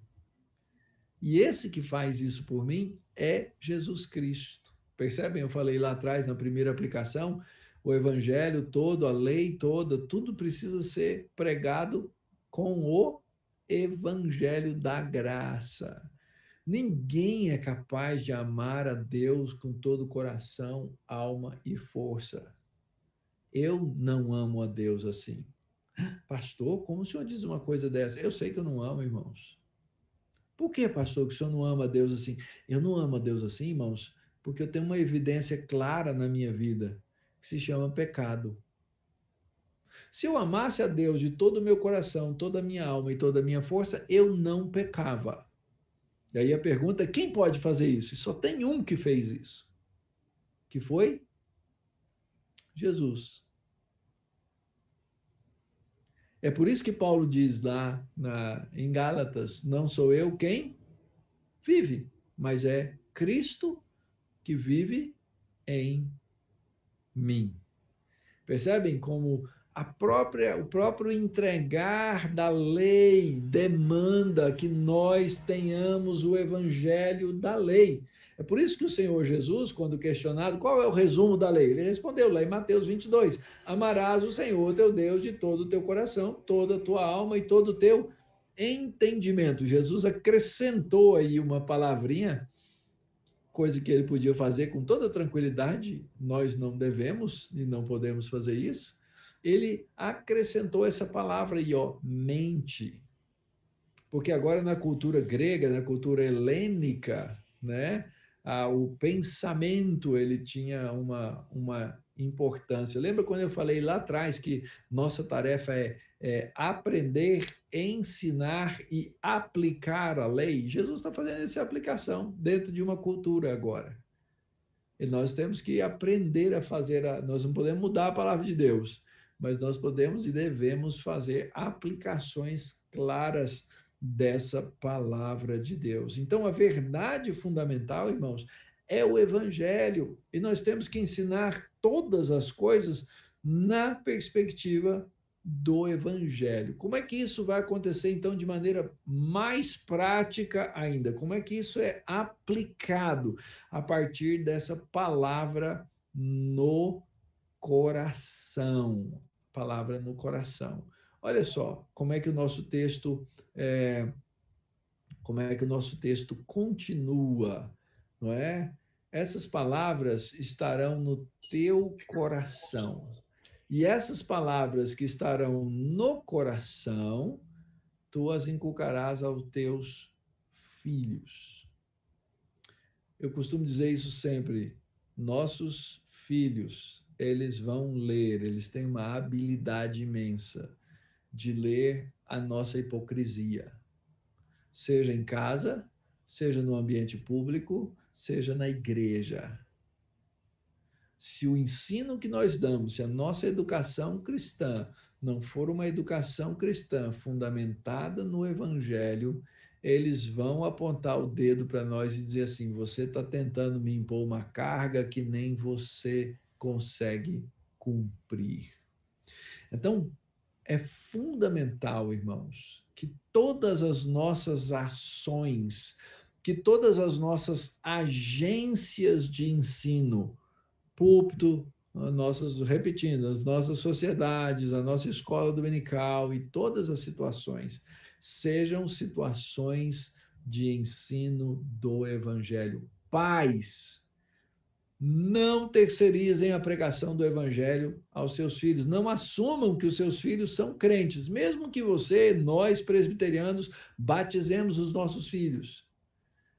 E esse que faz isso por mim é Jesus Cristo. Percebem? Eu falei lá atrás, na primeira aplicação, o evangelho todo, a lei toda, tudo precisa ser pregado com o evangelho da graça. Ninguém é capaz de amar a Deus com todo o coração, alma e força. Eu não amo a Deus assim. Pastor, como o senhor diz uma coisa dessa? Eu sei que eu não amo, irmãos. Por que, pastor, que o senhor não ama a Deus assim? Eu não amo a Deus assim, irmãos, porque eu tenho uma evidência clara na minha vida, que se chama pecado. Se eu amasse a Deus de todo o meu coração, toda a minha alma e toda a minha força, eu não pecava. E aí a pergunta é, quem pode fazer isso? E só tem um que fez isso. Que foi Jesus. É por isso que Paulo diz lá em Gálatas, não sou eu quem vive, mas é Cristo que vive em mim. Percebem como o próprio entregar da lei demanda que nós tenhamos o evangelho da lei. É por isso que o Senhor Jesus, quando questionado qual é o resumo da lei, ele respondeu lá em Mateus 22, amarás o Senhor teu Deus de todo o teu coração, toda a tua alma e todo o teu entendimento. Jesus acrescentou aí uma palavrinha, coisa que ele podia fazer com toda tranquilidade, nós não devemos e não podemos fazer isso. Ele acrescentou essa palavra aí, ó, mente. Porque agora na cultura grega, na cultura helênica, né, o pensamento ele tinha uma importância. Lembra quando eu falei lá atrás que nossa tarefa é aprender, ensinar e aplicar a lei? Jesus está fazendo essa aplicação dentro de uma cultura agora. E nós temos que aprender a fazer, nós não podemos mudar a palavra de Deus, mas nós podemos e devemos fazer aplicações claras dessa palavra de Deus. Então, a verdade fundamental, irmãos, é o evangelho. E nós temos que ensinar todas as coisas na perspectiva do evangelho. Como é que isso vai acontecer, então, de maneira mais prática ainda? Como é que isso é aplicado a partir dessa palavra no coração? Palavra no coração. Olha só como é que o nosso texto continua, não é? Essas palavras estarão no teu coração. E essas palavras que estarão no coração, tu as inculcarás aos teus filhos. Eu costumo dizer isso sempre. Nossos filhos, eles vão ler, eles têm uma habilidade imensa de ler a nossa hipocrisia, seja em casa, seja no ambiente público, seja na igreja. Se o ensino que nós damos, se a nossa educação cristã não for uma educação cristã fundamentada no Evangelho, eles vão apontar o dedo para nós e dizer assim: você está tentando me impor uma carga que nem você consegue cumprir. Então, é fundamental, irmãos, que todas as nossas ações, que todas as nossas agências de ensino, púlpito, repetindo, as nossas sociedades, a nossa escola dominical e todas as situações, sejam situações de ensino do Evangelho. Pais, não terceirizem a pregação do Evangelho aos seus filhos. Não assumam que os seus filhos são crentes, mesmo que você, nós presbiterianos, batizemos os nossos filhos.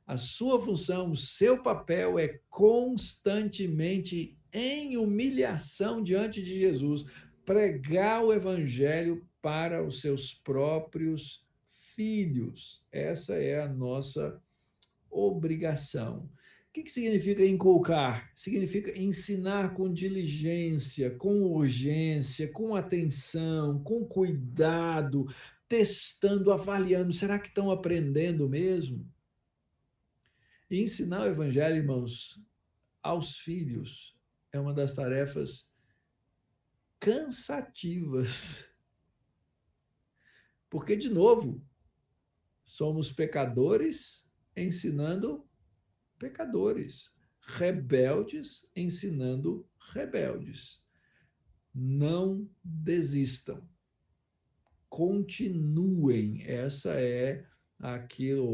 A sua função, o seu papel é constantemente em humilhação diante de Jesus, pregar o Evangelho para os seus próprios filhos. Essa é a nossa obrigação. O que significa inculcar? Significa ensinar com diligência, com urgência, com atenção, com cuidado, testando, avaliando. Será que estão aprendendo mesmo? E ensinar o Evangelho, irmãos, aos filhos é uma das tarefas cansativas. Porque, de novo, somos pecadores ensinando pecadores, rebeldes ensinando rebeldes. Não desistam. Continuem.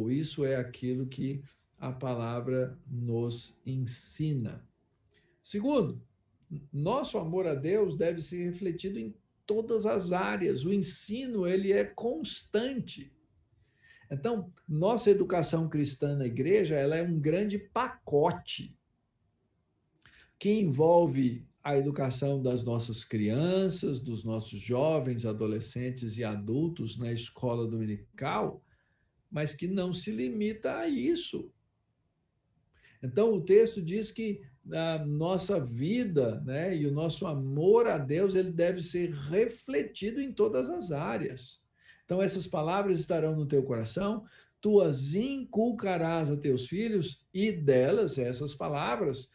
Isso é aquilo que a palavra nos ensina. Segundo, nosso amor a Deus deve ser refletido em todas as áreas. O ensino, ele é constante. Então, nossa educação cristã na igreja, ela é um grande pacote que envolve a educação das nossas crianças, dos nossos jovens, adolescentes e adultos na escola dominical, mas que não se limita a isso. Então, o texto diz que a nossa vida, né, e o nosso amor a Deus, ele deve ser refletido em todas as áreas. Então, essas palavras estarão no teu coração, tu as inculcarás a teus filhos, e delas, essas palavras,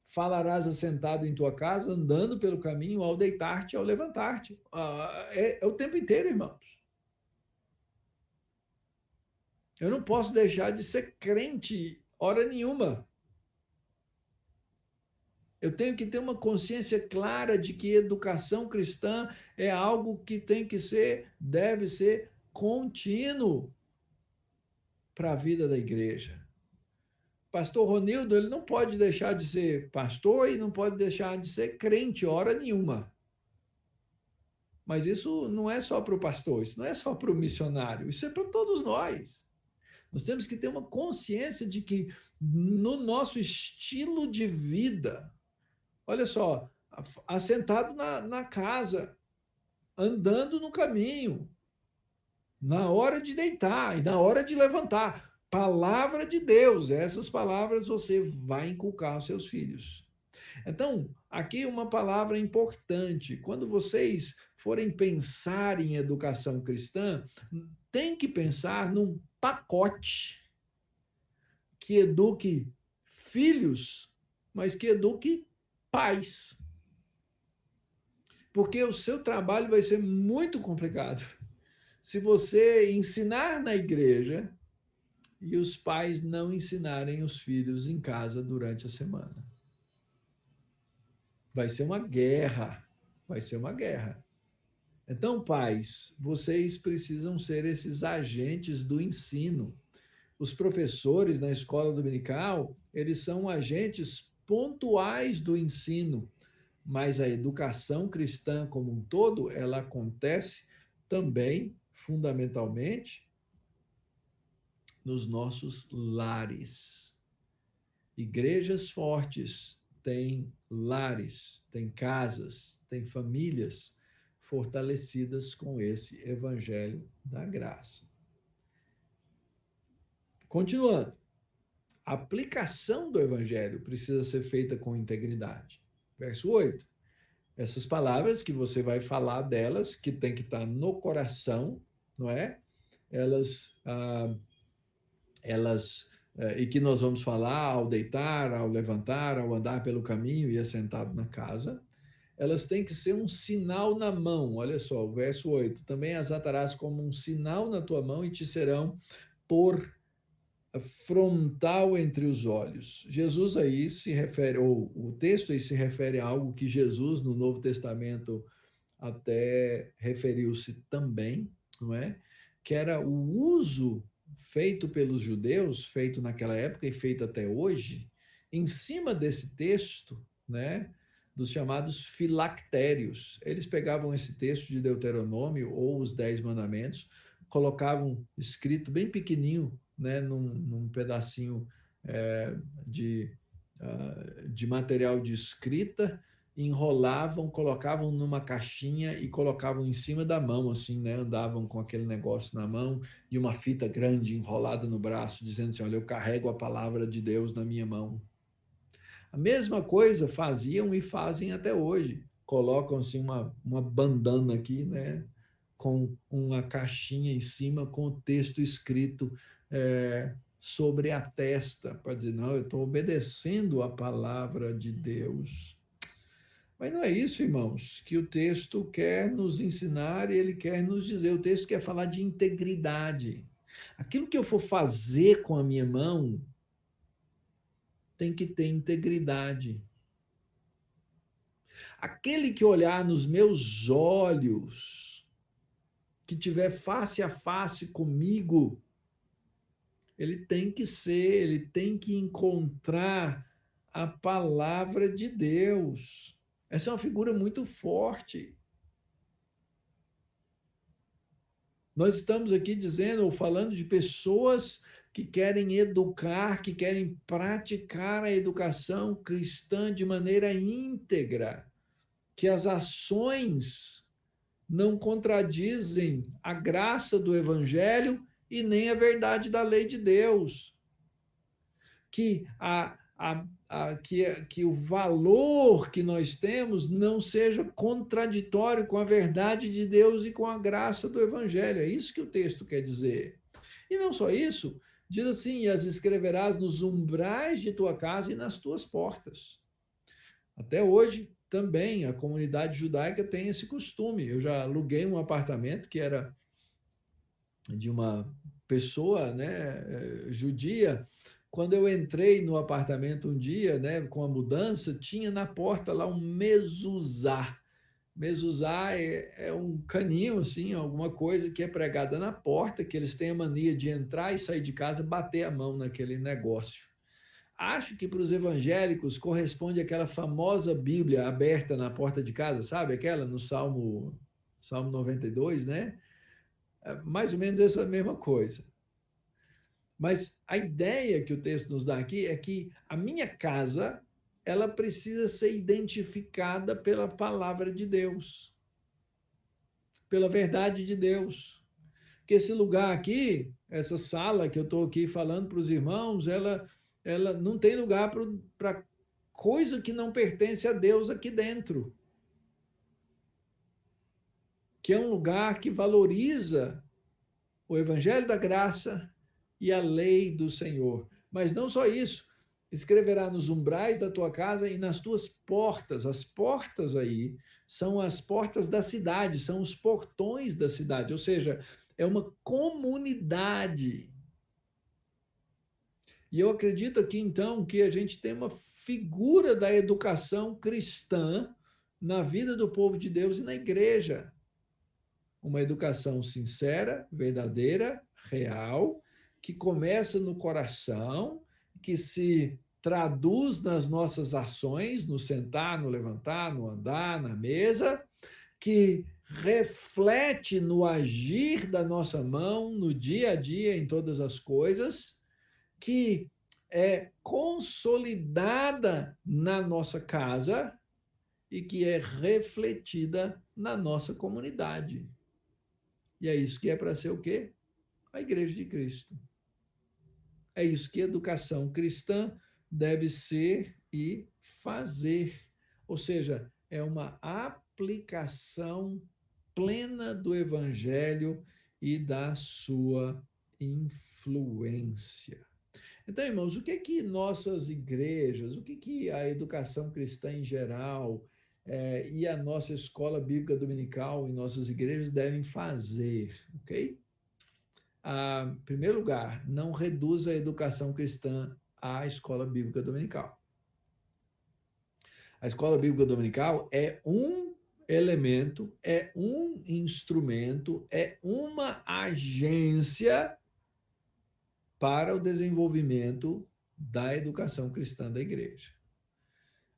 falarás assentado em tua casa, andando pelo caminho, ao deitar-te, ao levantar-te. É o tempo inteiro, irmãos. Eu não posso deixar de ser crente hora nenhuma. Eu tenho que ter uma consciência clara de que educação cristã é algo que deve ser contínuo para a vida da igreja. Pastor Ronildo, ele não pode deixar de ser pastor e não pode deixar de ser crente hora nenhuma. Mas isso não é só para o pastor, isso não é só para o missionário, isso é para todos nós. Nós temos que ter uma consciência de que no nosso estilo de vida, olha só, assentado na casa, andando no caminho, na hora de deitar e na hora de levantar. Palavra de Deus, essas palavras você vai inculcar aos seus filhos. Então, aqui uma palavra importante. Quando vocês forem pensar em educação cristã, tem que pensar num pacote que eduque filhos, mas que eduque pais. Porque o seu trabalho vai ser muito complicado se você ensinar na igreja e os pais não ensinarem os filhos em casa durante a semana. Vai ser uma guerra. Vai ser uma guerra. Então, pais, vocês precisam ser esses agentes do ensino. Os professores na escola dominical, eles são agentes pontuais do ensino, mas a educação cristã como um todo, ela acontece também, fundamentalmente, nos nossos lares. Igrejas fortes têm lares, têm casas, têm famílias fortalecidas com esse evangelho da graça. Continuando, a aplicação do evangelho precisa ser feita com integridade. Verso 8. Essas palavras que você vai falar delas, que tem que estar no coração, não é? Elas e que nós vamos falar ao deitar, ao levantar, ao andar pelo caminho e assentado na casa, elas têm que ser um sinal na mão. Olha só, o verso 8. Também as atarás como um sinal na tua mão e te serão por frontal entre os olhos. Jesus aí se refere, ou o texto aí se refere a algo que Jesus no Novo Testamento até referiu-se também, não é? Que era o uso feito pelos judeus, feito naquela época e feito até hoje, em cima desse texto, né? Dos chamados filactérios. Eles pegavam esse texto de Deuteronômio ou os 10 mandamentos, colocavam escrito bem pequenininho, né, num pedacinho de material de escrita, enrolavam, colocavam numa caixinha e colocavam em cima da mão, assim, né? Andavam com aquele negócio na mão e uma fita grande enrolada no braço, dizendo assim: olha, eu carrego a palavra de Deus na minha mão. A mesma coisa faziam e fazem até hoje. Colocam assim uma bandana aqui, né? Com uma caixinha em cima com o texto escrito sobre a testa, para dizer, não, eu estou obedecendo a palavra de Deus. Mas não é isso, irmãos, que o texto quer nos ensinar e ele quer nos dizer. O texto quer falar de integridade. Aquilo que eu for fazer com a minha mão tem que ter integridade. Aquele que olhar nos meus olhos, que tiver face a face comigo, ele tem que encontrar a palavra de Deus. Essa é uma figura muito forte. Nós estamos aqui dizendo ou falando de pessoas que querem educar, que querem praticar a educação cristã de maneira íntegra, que as ações não contradizem a graça do evangelho e nem a verdade da lei de Deus. Que que o valor que nós temos não seja contraditório com a verdade de Deus e com a graça do Evangelho. É isso que o texto quer dizer. E não só isso, diz assim: e as escreverás nos umbrais de tua casa e nas tuas portas. Até hoje, também, a comunidade judaica tem esse costume. Eu já aluguei um apartamento que era de uma pessoa, né, judia. Quando eu entrei no apartamento um dia, né, com a mudança, tinha na porta lá um mezuzá. Mezuzá é um caninho, assim, alguma coisa que é pregada na porta, que eles têm a mania de entrar e sair de casa, bater a mão naquele negócio. Acho que para os evangélicos corresponde àquela famosa Bíblia aberta na porta de casa, sabe? Aquela no Salmo 92, né? É mais ou menos essa mesma coisa. Mas a ideia que o texto nos dá aqui é que a minha casa, ela precisa ser identificada pela palavra de Deus, pela verdade de Deus. Que esse lugar aqui, essa sala que eu estou aqui falando para os irmãos, ela não tem lugar para coisa que não pertence a Deus aqui dentro. Que é um lugar que valoriza o Evangelho da Graça e a lei do Senhor. Mas não só isso, escreverá nos umbrais da tua casa e nas tuas portas. As portas aí são as portas da cidade, são os portões da cidade, ou seja, é uma comunidade. E eu acredito aqui, então, que a gente tem uma figura da educação cristã na vida do povo de Deus e na igreja. uma educação sincera, verdadeira, real, que começa no coração, que se traduz nas nossas ações, no sentar, no levantar, no andar, na mesa, que reflete no agir da nossa mão, no dia a dia, em todas as coisas, que é consolidada na nossa casa e que é refletida na nossa comunidade. E é isso que é para ser o quê? A Igreja de Cristo. É isso que a educação cristã deve ser e fazer. Ou seja, é uma aplicação plena do Evangelho e da sua influência. Então, irmãos, o que que nossas igrejas, o que que a educação cristã em geral e a nossa escola bíblica dominical em nossas igrejas devem fazer, ok? Em primeiro lugar, não reduza a educação cristã à escola bíblica dominical. A escola bíblica dominical é um elemento, é um instrumento, é uma agência para o desenvolvimento da educação cristã da igreja.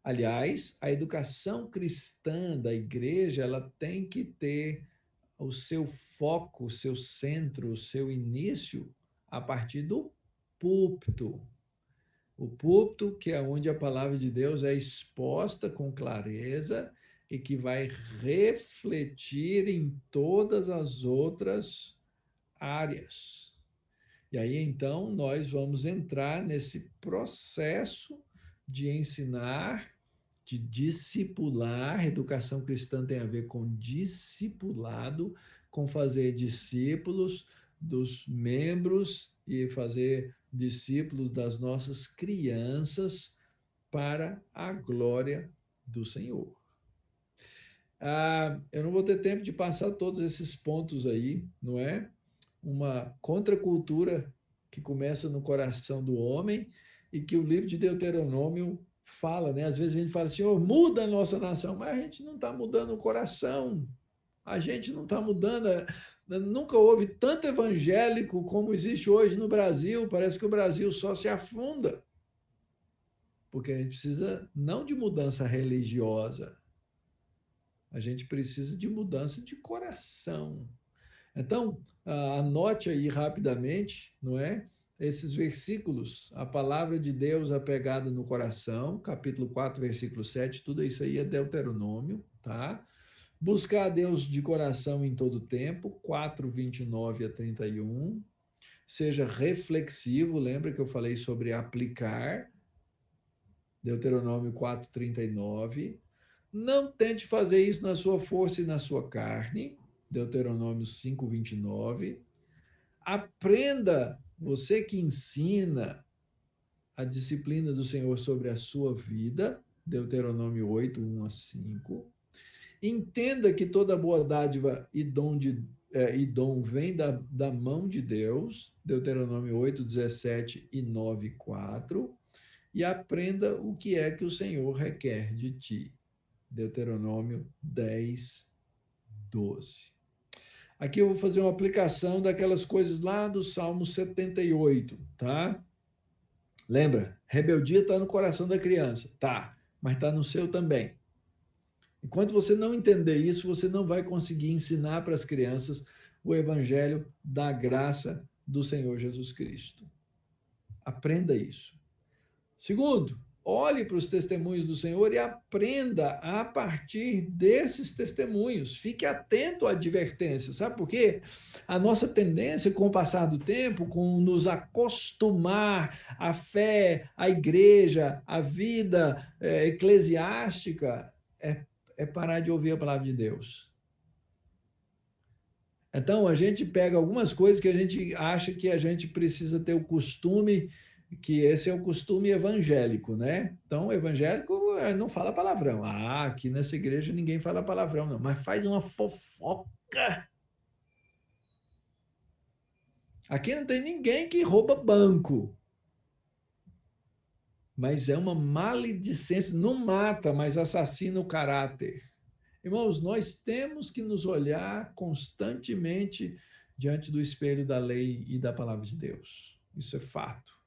Aliás, a educação cristã da igreja, ela tem que ter o seu foco, o seu centro, o seu início a partir do púlpito. O púlpito, que é onde a palavra de Deus é exposta com clareza e que vai refletir em todas as outras áreas. E aí, então, nós vamos entrar nesse processo de ensinar, de discipular. Educação cristã tem a ver com discipulado, com fazer discípulos dos membros e fazer discípulos das nossas crianças para a glória do Senhor. Eu não vou ter tempo de passar todos esses pontos aí, não é? Uma contracultura que começa no coração do homem e que o livro de Deuteronômio fala, né? Às vezes a gente fala, Senhor, muda a nossa nação, mas a gente não está mudando o coração, a gente não está mudando, nunca houve tanto evangélico como existe hoje no Brasil, parece que o Brasil só se afunda, porque a gente precisa não de mudança religiosa, a gente precisa de mudança de coração. Então, anote aí rapidamente, não é? Esses versículos, a palavra de Deus apegada no coração, capítulo 4, versículo 7, tudo isso aí é Deuteronômio, tá? Buscar a Deus de coração em todo tempo, 4, 29 a 31. Seja reflexivo, lembra que eu falei sobre aplicar, Deuteronômio 4, 39. Não tente fazer isso na sua força e na sua carne, Deuteronômio 5, 29. Aprenda, você que ensina a disciplina do Senhor sobre a sua vida, Deuteronômio 8, 1 a 5. Entenda que toda boa dádiva e dom vem da mão de Deus, Deuteronômio 8, 17 e 9, 4. E aprenda o que é que o Senhor requer de ti, Deuteronômio 10, 12. Aqui eu vou fazer uma aplicação daquelas coisas lá do Salmo 78, tá? Lembra? Rebeldia está no coração da criança. Tá, mas está no seu também. Enquanto você não entender isso, você não vai conseguir ensinar para as crianças o evangelho da graça do Senhor Jesus Cristo. Aprenda isso. Segundo, olhe para os testemunhos do Senhor e aprenda a partir desses testemunhos. Fique atento à advertência. Sabe por quê? A nossa tendência, com o passar do tempo, com nos acostumar à fé, à igreja, à vida eclesiástica, é parar de ouvir a palavra de Deus. Então, a gente pega algumas coisas que a gente acha que a gente precisa ter o costume, que esse é o costume evangélico, né? Então, o evangélico não fala palavrão. Aqui nessa igreja ninguém fala palavrão, não, mas faz uma fofoca. Aqui não tem ninguém que rouba banco. Mas é uma maledicência, não mata, mas assassina o caráter. Irmãos, nós temos que nos olhar constantemente diante do espelho da lei e da palavra de Deus. Isso é fato.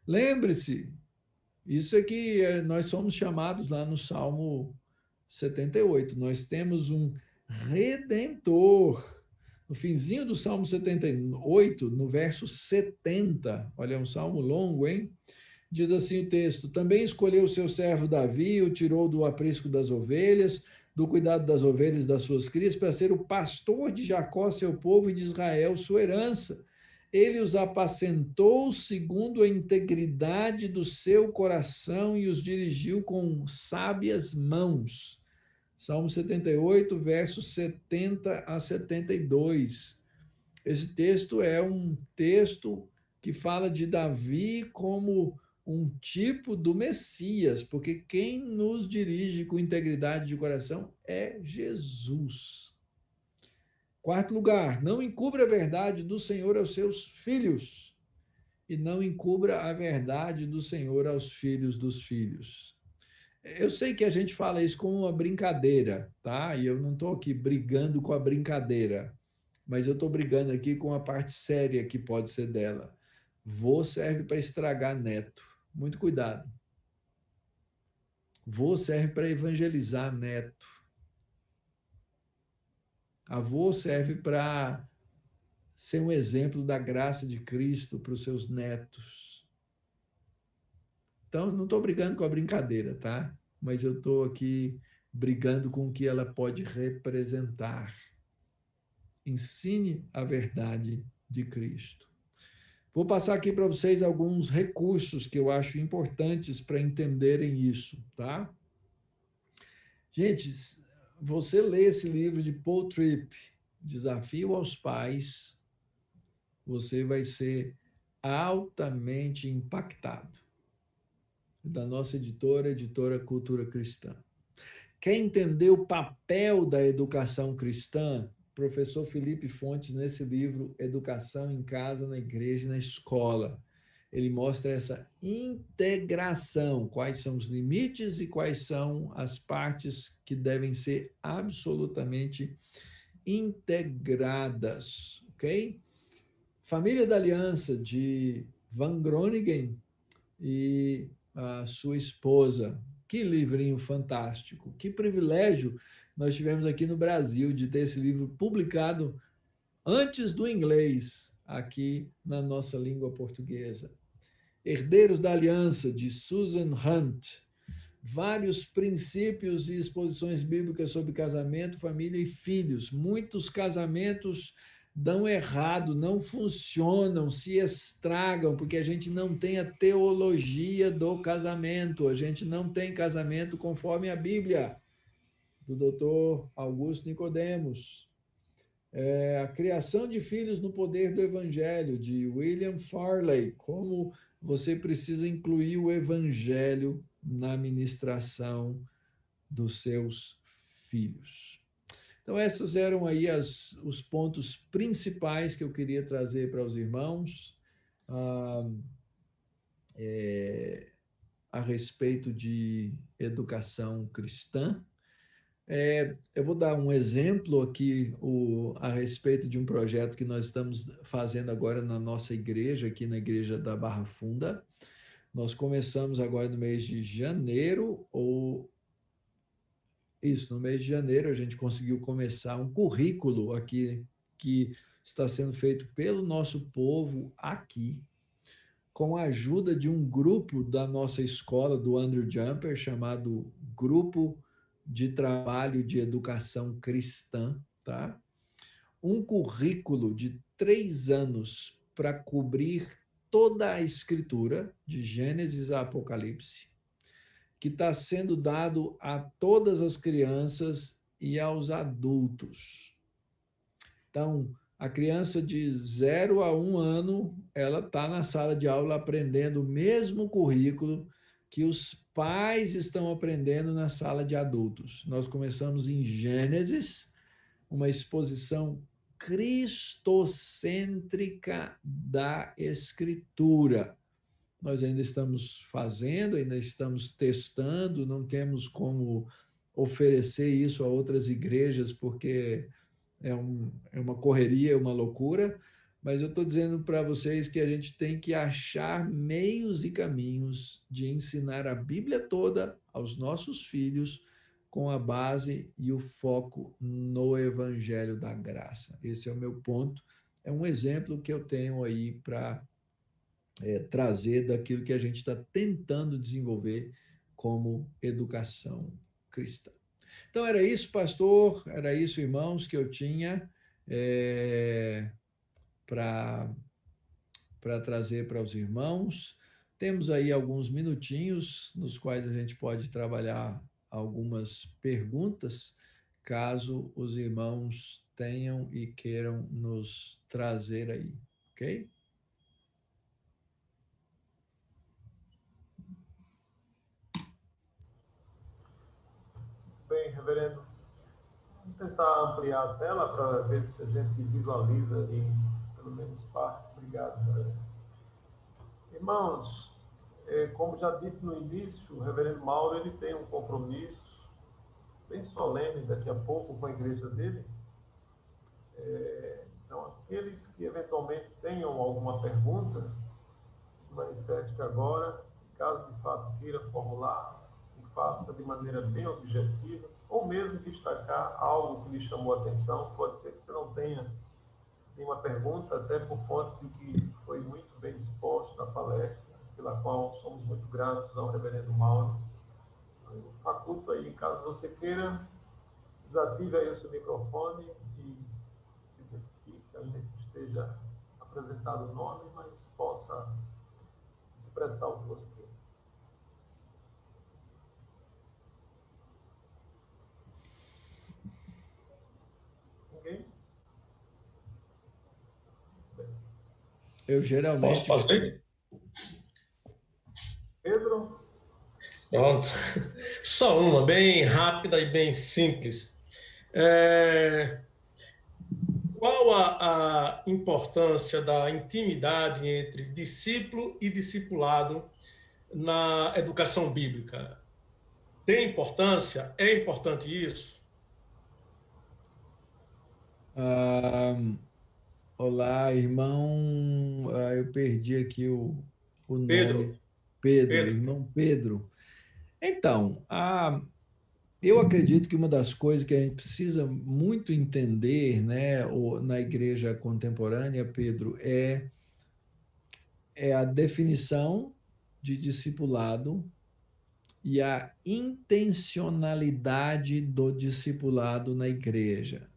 Lembre-se, isso é que nós somos chamados lá no Salmo 78. Nós temos um redentor. No finzinho do Salmo 78, no verso 70, olha, é um salmo longo, hein? Diz assim o texto: também escolheu o seu servo Davi, o tirou do aprisco das ovelhas, do cuidado das ovelhas das suas crias, para ser o pastor de Jacó, seu povo, e de Israel, sua herança. Ele os apacentou segundo a integridade do seu coração e os dirigiu com sábias mãos. Salmo 78, versos 70 a 72. Esse texto é um texto que fala de Davi como um tipo do Messias, porque quem nos dirige com integridade de coração é Jesus. Quarto lugar, não encubra a verdade do Senhor aos seus filhos, e não encubra a verdade do Senhor aos filhos dos filhos. Eu sei que a gente fala isso como uma brincadeira, tá? E eu não estou aqui brigando com a brincadeira, mas eu estou brigando aqui com a parte séria que pode ser dela. Vô serve para estragar neto. Muito cuidado. Vô serve para evangelizar neto. Avô serve para ser um exemplo da graça de Cristo para os seus netos. Então, não estou brigando com a brincadeira, tá? Mas eu estou aqui brigando com o que ela pode representar. Ensine a verdade de Cristo. Vou passar aqui para vocês alguns recursos que eu acho importantes para entenderem isso, tá? Gente, você lê esse livro de Paul Tripp, Desafio aos Pais, você vai ser altamente impactado. Da nossa editora Cultura Cristã. Quer entender o papel da educação cristã? Professor Felipe Fontes, nesse livro, Educação em Casa, na Igreja e na Escola. Ele mostra essa integração, quais são os limites e quais são as partes que devem ser absolutamente integradas, ok? Família da Aliança, de Van Groningen e a sua esposa. Que livrinho fantástico, que privilégio nós tivemos aqui no Brasil de ter esse livro publicado antes do inglês, aqui na nossa língua portuguesa. Herdeiros da Aliança, de Susan Hunt. Vários princípios e exposições bíblicas sobre casamento, família e filhos. Muitos casamentos dão errado, não funcionam, se estragam, porque a gente não tem a teologia do casamento, a gente não tem casamento conforme a Bíblia, do Dr. Augusto Nicodemos. A criação de filhos no poder do Evangelho, de William Farley, como você precisa incluir o Evangelho na ministração dos seus filhos. Então, esses eram aí os pontos principais que eu queria trazer para os irmãos a respeito de educação cristã. Eu vou dar um exemplo aqui a respeito de um projeto que nós estamos fazendo agora na nossa igreja, aqui na igreja da Barra Funda. Nós começamos agora no mês de janeiro, no mês de janeiro a gente conseguiu começar um currículo aqui que está sendo feito pelo nosso povo aqui, com a ajuda de um grupo da nossa escola, do Andrew Jumper, chamado Grupo de Trabalho de Educação Cristã, tá? Um currículo de 3 anos para cobrir toda a Escritura, de Gênesis a Apocalipse, que está sendo dado a todas as crianças e aos adultos. Então, a criança de 0 a 1 ano, ela está na sala de aula aprendendo o mesmo currículo que os pais estão aprendendo na sala de adultos. Nós começamos em Gênesis, uma exposição cristocêntrica da Escritura. Nós ainda estamos fazendo, ainda estamos testando, não temos como oferecer isso a outras igrejas, porque é uma correria, é uma loucura, mas eu estou dizendo para vocês que a gente tem que achar meios e caminhos de ensinar a Bíblia toda aos nossos filhos com a base e o foco no Evangelho da Graça. Esse é o meu ponto. É um exemplo que eu tenho aí para trazer daquilo que a gente está tentando desenvolver como educação cristã. Então, era isso, pastor, era isso, irmãos, que eu tinha para trazer para os irmãos. Temos aí alguns minutinhos nos quais a gente pode trabalhar algumas perguntas, caso os irmãos tenham e queiram nos trazer aí, ok? Bem, reverendo, vamos tentar ampliar a tela para ver se a gente visualiza ali, pelo menos parte. Obrigado, reverendo. Irmãos, como já dito no início, o reverendo Mauro ele tem um compromisso bem solene daqui a pouco com a igreja dele. Então, aqueles que eventualmente tenham alguma pergunta, se manifeste agora. Caso de fato queira formular, e faça de maneira bem objetiva, ou mesmo destacar algo que lhe chamou a atenção. Pode ser que você não tenha nenhuma pergunta, até por conta de que foi muito bem disposta a palestra, pela qual somos muito gratos ao reverendo Mauro. Eu faculto aí, caso você queira, desative aí o seu microfone e se identifique, ainda que esteja apresentado o nome, mas possa expressar o que você quer. Ninguém? Eu geralmente... Posso fazer? Pedro? Pronto. Só uma, bem rápida e bem simples. Qual a importância da intimidade entre discípulo e discipulado na educação bíblica? Tem importância? É importante isso? Olá, irmão. Eu perdi aqui o nome. Pedro. Pedro, irmão Pedro. Então, eu acredito que uma das coisas que a gente precisa muito entender, né, na igreja contemporânea, Pedro, é a definição de discipulado e a intencionalidade do discipulado na igreja.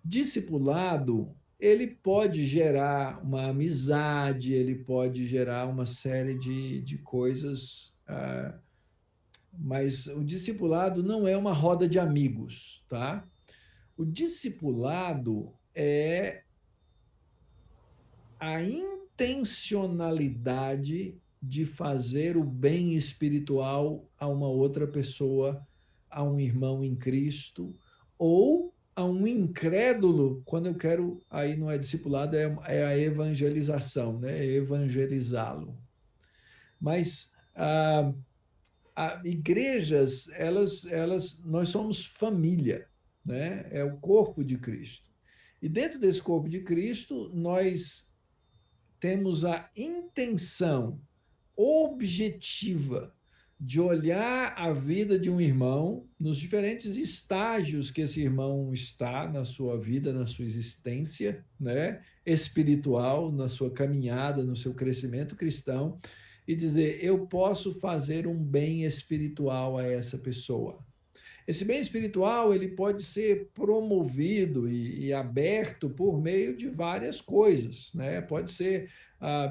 Discipulado, ele pode gerar uma amizade, ele pode gerar uma série de coisas, mas o discipulado não é uma roda de amigos, tá? O discipulado é a intencionalidade de fazer o bem espiritual a uma outra pessoa, a um irmão em Cristo, ou a um incrédulo, quando eu quero, aí não é discipulado, é a evangelização, né? Evangelizá-lo. Mas igrejas, nós somos família, né? É o corpo de Cristo. E dentro desse corpo de Cristo, nós temos a intenção objetiva de olhar a vida de um irmão nos diferentes estágios que esse irmão está na sua vida, na sua existência, né, espiritual, na sua caminhada, no seu crescimento cristão, e dizer, eu posso fazer um bem espiritual a essa pessoa. Esse bem espiritual ele pode ser promovido e aberto por meio de várias coisas, né? Pode ser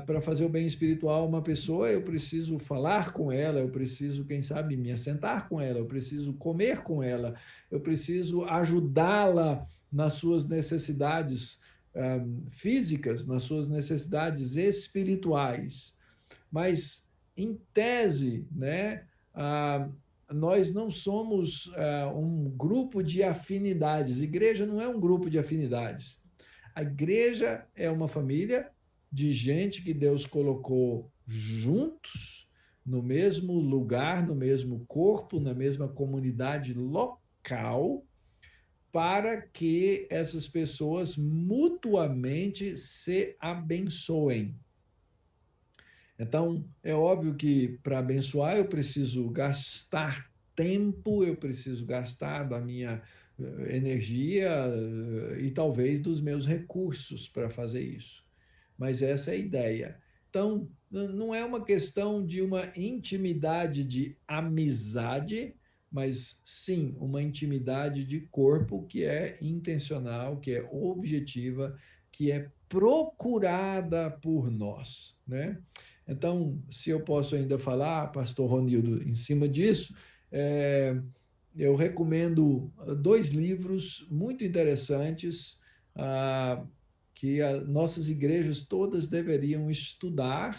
para fazer o bem espiritual uma pessoa, eu preciso falar com ela, eu preciso, quem sabe, me assentar com ela, eu preciso comer com ela, eu preciso ajudá-la nas suas necessidades físicas, nas suas necessidades espirituais. Mas, em tese, né, nós não somos um grupo de afinidades. Igreja não é um grupo de afinidades. A igreja é uma família de gente que Deus colocou juntos no mesmo lugar, no mesmo corpo, na mesma comunidade local, para que essas pessoas mutuamente se abençoem. Então, é óbvio que para abençoar eu preciso gastar tempo, eu preciso gastar da minha energia e talvez dos meus recursos para fazer isso. Mas essa é a ideia. Então, não é uma questão de uma intimidade de amizade, mas sim uma intimidade de corpo que é intencional, que é objetiva, que é procurada por nós, né? Então, se eu posso ainda falar, pastor Ronildo, em cima disso, eu recomendo dois livros muito interessantes, ah, que nossas igrejas todas deveriam estudar.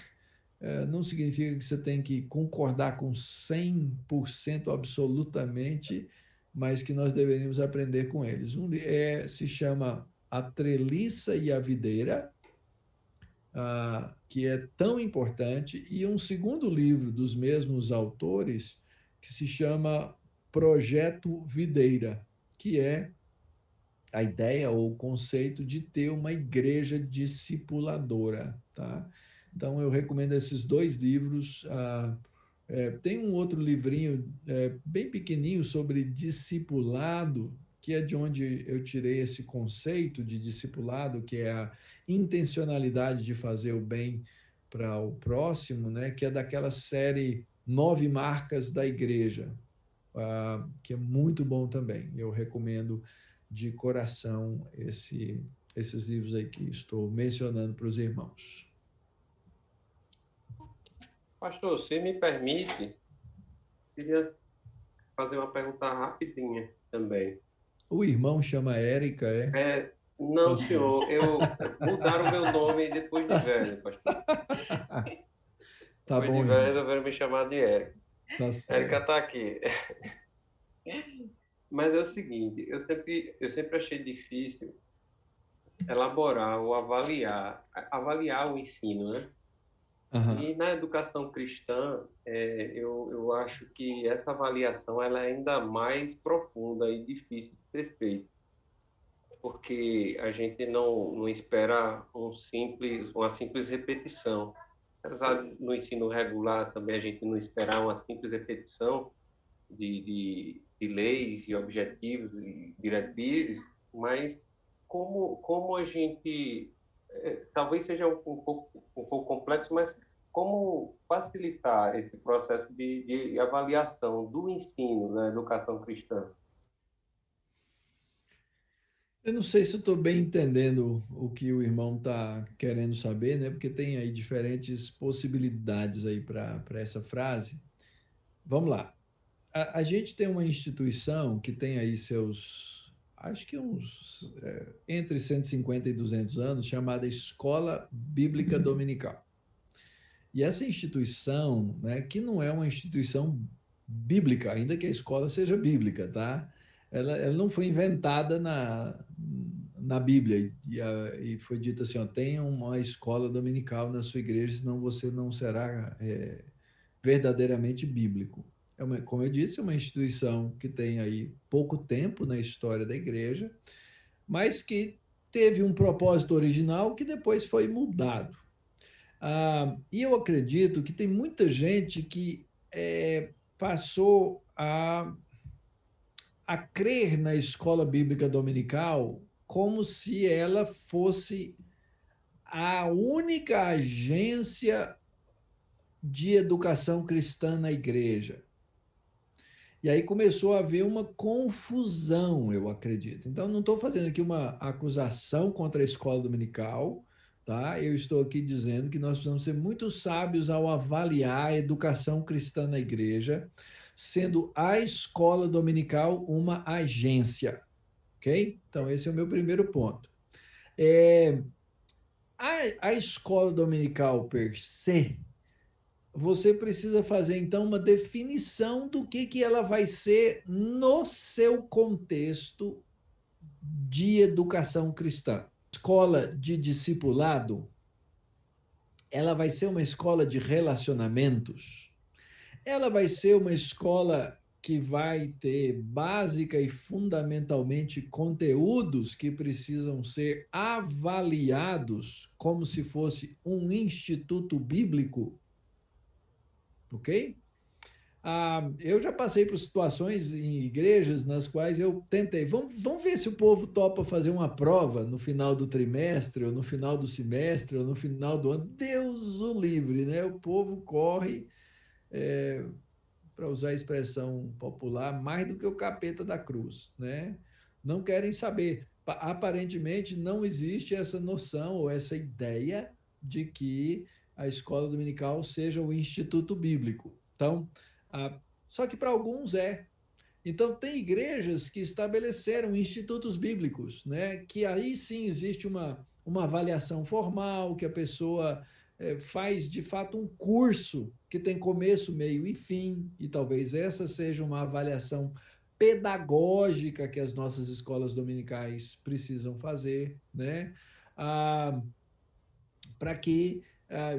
Não significa que você tem que concordar com 100% absolutamente, mas que nós deveríamos aprender com eles. Se chama A Treliça e a Videira, que é tão importante, e um segundo livro dos mesmos autores, que se chama Projeto Videira, que é a ideia ou o conceito de ter uma igreja discipuladora, tá? Então, eu recomendo esses dois livros. Tem um outro livrinho bem pequenininho sobre discipulado, que é de onde eu tirei esse conceito de discipulado, que é a intencionalidade de fazer o bem para o próximo, né? Que é daquela série Nove Marcas da Igreja, que é muito bom também. Eu recomendo de coração esses livros aí que estou mencionando para os irmãos. Pastor, se me permite, queria fazer uma pergunta rapidinha também. O irmão chama Érica, é? Não, senhor, mudaram o meu nome depois de velho, pastor. Tá depois bom, de velho, resolveram me chamar de Érica. Tá certo. Érica está aqui. Mas é o seguinte, eu sempre achei difícil elaborar ou avaliar o ensino, né? E na educação cristã, eu acho que essa avaliação ela é ainda mais profunda e difícil de ser feita, porque a gente não espera uma simples repetição. Apesar no ensino regular também a gente não esperar uma simples repetição de leis e objetivos e diretrizes, mas como a gente talvez seja um pouco complexo, mas como facilitar esse processo de avaliação do ensino na educação cristã? Eu não sei se eu estou bem entendendo o que o irmão está querendo saber, né? Porque tem aí diferentes possibilidades aí para essa frase. Vamos lá. A gente tem uma instituição que tem aí acho que entre 150 e 200 anos, chamada Escola Bíblica Dominical. E essa instituição, né, que não é uma instituição bíblica, ainda que a escola seja bíblica, tá? Ela não foi inventada na Bíblia e foi dito assim, ó, tenha uma escola dominical na sua igreja, senão você não será verdadeiramente bíblico. Como eu disse, é uma instituição que tem aí pouco tempo na história da igreja, mas que teve um propósito original que depois foi mudado. E eu acredito que tem muita gente que passou a crer na escola bíblica dominical como se ela fosse a única agência de educação cristã na igreja. E aí começou a haver uma confusão, eu acredito. Então, não estou fazendo aqui uma acusação contra a escola dominical, tá? Eu estou aqui dizendo que nós precisamos ser muito sábios ao avaliar a educação cristã na igreja, sendo a escola dominical uma agência, ok? Então, esse é o meu primeiro ponto. A escola dominical per se, você precisa fazer então uma definição do que ela vai ser no seu contexto de educação cristã. Escola de discipulado, ela vai ser uma escola de relacionamentos, Ela vai ser uma escola que vai ter básica e fundamentalmente conteúdos que precisam ser avaliados como se fosse um instituto bíblico, ok? Eu já passei por situações em igrejas nas quais eu tentei, vamos ver se o povo topa fazer uma prova no final do trimestre, ou no final do semestre, ou no final do ano. Deus o livre, né? O povo corre, para usar a expressão popular, mais do que o capeta da cruz, né? Não querem saber. Aparentemente não existe essa noção ou essa ideia de que a escola dominical seja o instituto bíblico. Então, só que para alguns é. Então, tem igrejas que estabeleceram institutos bíblicos, né? Que aí sim existe uma avaliação formal, que a pessoa faz de fato um curso que tem começo, meio e fim, e talvez essa seja uma avaliação pedagógica que as nossas escolas dominicais precisam fazer, né? Para que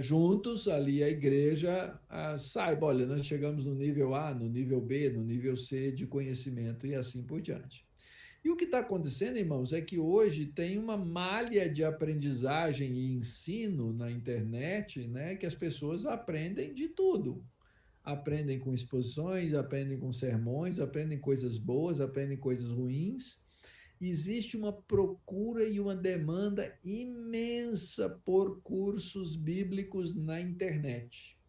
juntos ali a igreja saiba, olha, nós chegamos no nível A, no nível B, no nível C de conhecimento e assim por diante. E o que está acontecendo, irmãos, é que hoje tem uma malha de aprendizagem e ensino na internet, né, que as pessoas aprendem de tudo. Aprendem com exposições, aprendem com sermões, aprendem coisas boas, aprendem coisas ruins. Existe uma procura e uma demanda imensa por cursos bíblicos na internet.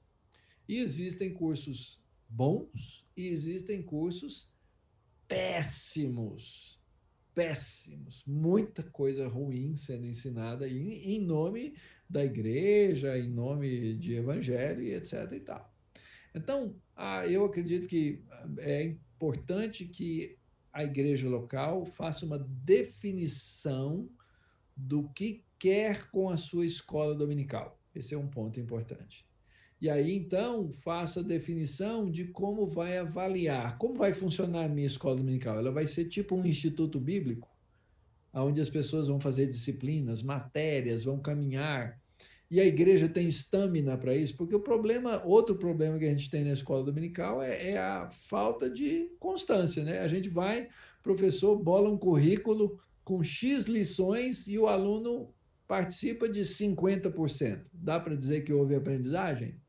E existem cursos bons e existem cursos péssimos. Péssimos. Muita coisa ruim sendo ensinada em nome da igreja, em nome de evangelho e etc. e tal. Então, eu acredito que é importante que a igreja local faça uma definição do que quer com a sua escola dominical. Esse é um ponto importante. E aí, então, faça a definição de como vai avaliar, como vai funcionar a minha escola dominical. Ela vai ser tipo um instituto bíblico, onde as pessoas vão fazer disciplinas, matérias, vão caminhar, e a igreja tem estamina para isso, porque outro problema que a gente tem na escola dominical é a falta de constância, né? A gente vai, professor bola um currículo com X lições e o aluno participa de 50%. Dá para dizer que houve aprendizagem?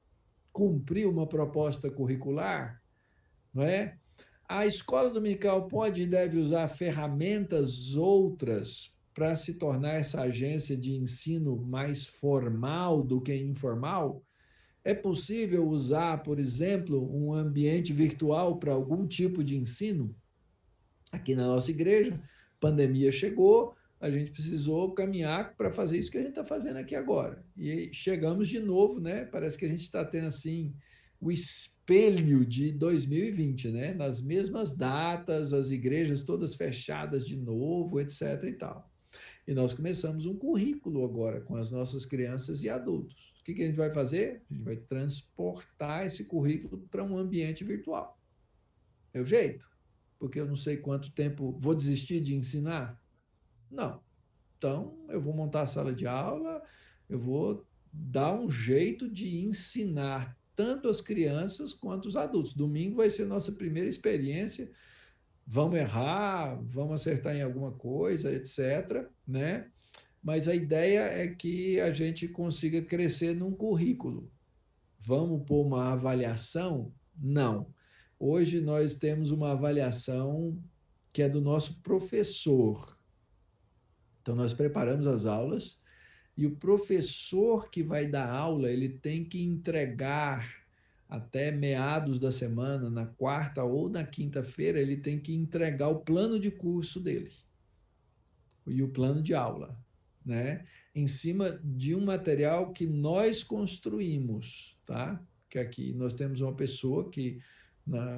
Cumpriu uma proposta curricular? Não é? A escola dominical pode e deve usar ferramentas outras para se tornar essa agência de ensino mais formal do que informal? É possível usar, por exemplo, um ambiente virtual para algum tipo de ensino? Aqui na nossa igreja, pandemia chegou, a gente precisou caminhar para fazer isso que a gente está fazendo aqui agora. E chegamos de novo, né? Parece que a gente está tendo assim o espelho de 2020, né? Nas mesmas datas, as igrejas todas fechadas de novo, etc. e tal. E nós começamos um currículo agora com as nossas crianças e adultos. O que a gente vai fazer? A gente vai transportar esse currículo para um ambiente virtual. É o jeito? Porque eu não sei quanto tempo vou desistir de ensinar? Não. Então, eu vou montar a sala de aula, eu vou dar um jeito de ensinar tanto as crianças quanto os adultos. Domingo vai ser nossa primeira experiência. Vamos errar, vamos acertar em alguma coisa, etc., né? Mas a ideia é que a gente consiga crescer num currículo. Vamos pôr uma avaliação? Não. Hoje nós temos uma avaliação que é do nosso professor. Então, nós preparamos as aulas e o professor que vai dar aula, ele tem que entregar até meados da semana, na quarta ou na quinta-feira, ele tem que entregar o plano de curso dele e o plano de aula, né? Em cima de um material que nós construímos, tá? Que aqui nós temos uma pessoa que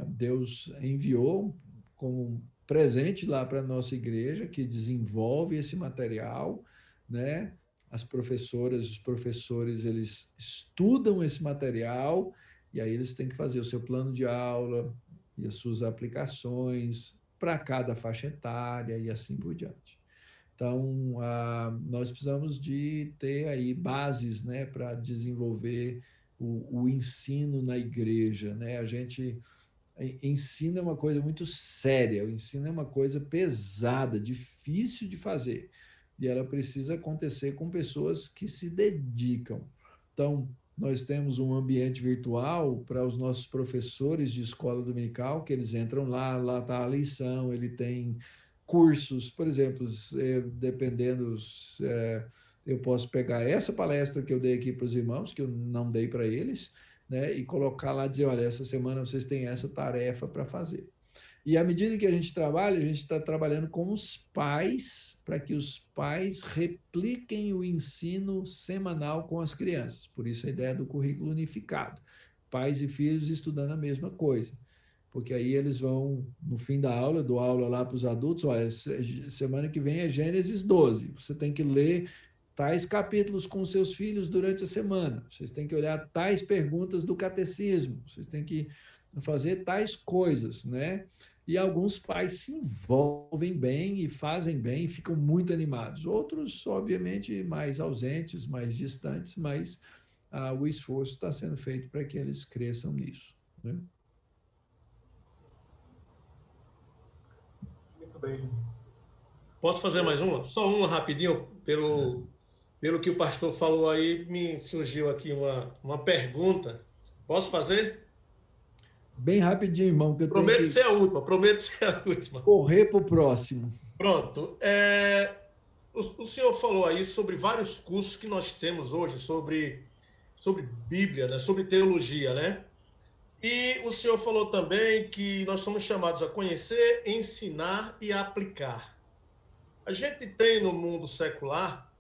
Deus enviou como presente lá para a nossa igreja, que desenvolve esse material, né? As professoras, os professores, eles estudam esse material e aí eles têm que fazer o seu plano de aula e as suas aplicações para cada faixa etária e assim por diante. Então, nós precisamos de ter aí bases, né, para desenvolver o ensino na igreja, né? Ensino é uma coisa muito séria, o ensino é uma coisa pesada, difícil de fazer, e ela precisa acontecer com pessoas que se dedicam. Então, nós temos um ambiente virtual para os nossos professores de escola dominical, que eles entram lá está a lição, ele tem cursos, por exemplo, dependendo, eu posso pegar essa palestra que eu dei aqui para os irmãos, que eu não dei para eles, né, e colocar lá, dizer, olha, essa semana vocês têm essa tarefa para fazer. E à medida que a gente trabalha, a gente está trabalhando com os pais, para que os pais repliquem o ensino semanal com as crianças. Por isso a ideia do currículo unificado. Pais e filhos estudando a mesma coisa. Porque aí eles vão, no fim da aula, dou aula lá para os adultos, olha, semana que vem é Gênesis 12. Você tem que ler tais capítulos com seus filhos durante a semana. Vocês têm que olhar tais perguntas do catecismo. Vocês têm que fazer tais coisas, né? E alguns pais se envolvem bem e fazem bem, e ficam muito animados. Outros, obviamente, mais ausentes, mais distantes, mas o esforço está sendo feito para que eles cresçam nisso, né? Muito bem. Posso fazer mais uma? Só uma rapidinho, pelo que o pastor falou aí, me surgiu aqui uma pergunta. Posso fazer? Bem rapidinho, irmão, que eu Prometo tenho que ser a última, prometo ser a última. correr para o próximo. Pronto. O senhor falou aí sobre vários cursos que nós temos hoje sobre Bíblia, né? Sobre teologia, né? E o senhor falou também que nós somos chamados a conhecer, ensinar e aplicar. A gente tem no mundo secular,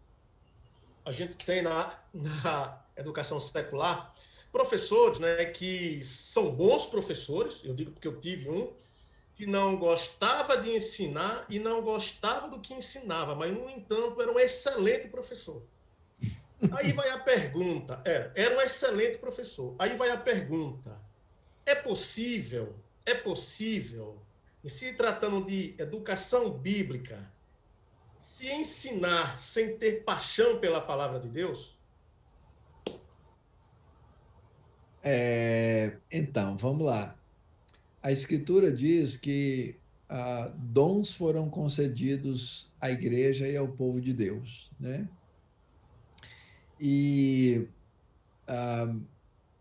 a gente tem na educação secular, professores, né, que são bons professores, eu digo porque eu tive um, que não gostava de ensinar e não gostava do que ensinava, mas, no entanto, era um excelente professor. Aí vai a pergunta, era um excelente professor. Aí vai a pergunta, é possível, em se tratando de educação bíblica, se ensinar sem ter paixão pela palavra de Deus? Então, vamos lá. A Escritura diz que dons foram concedidos à igreja e ao povo de Deus, né? E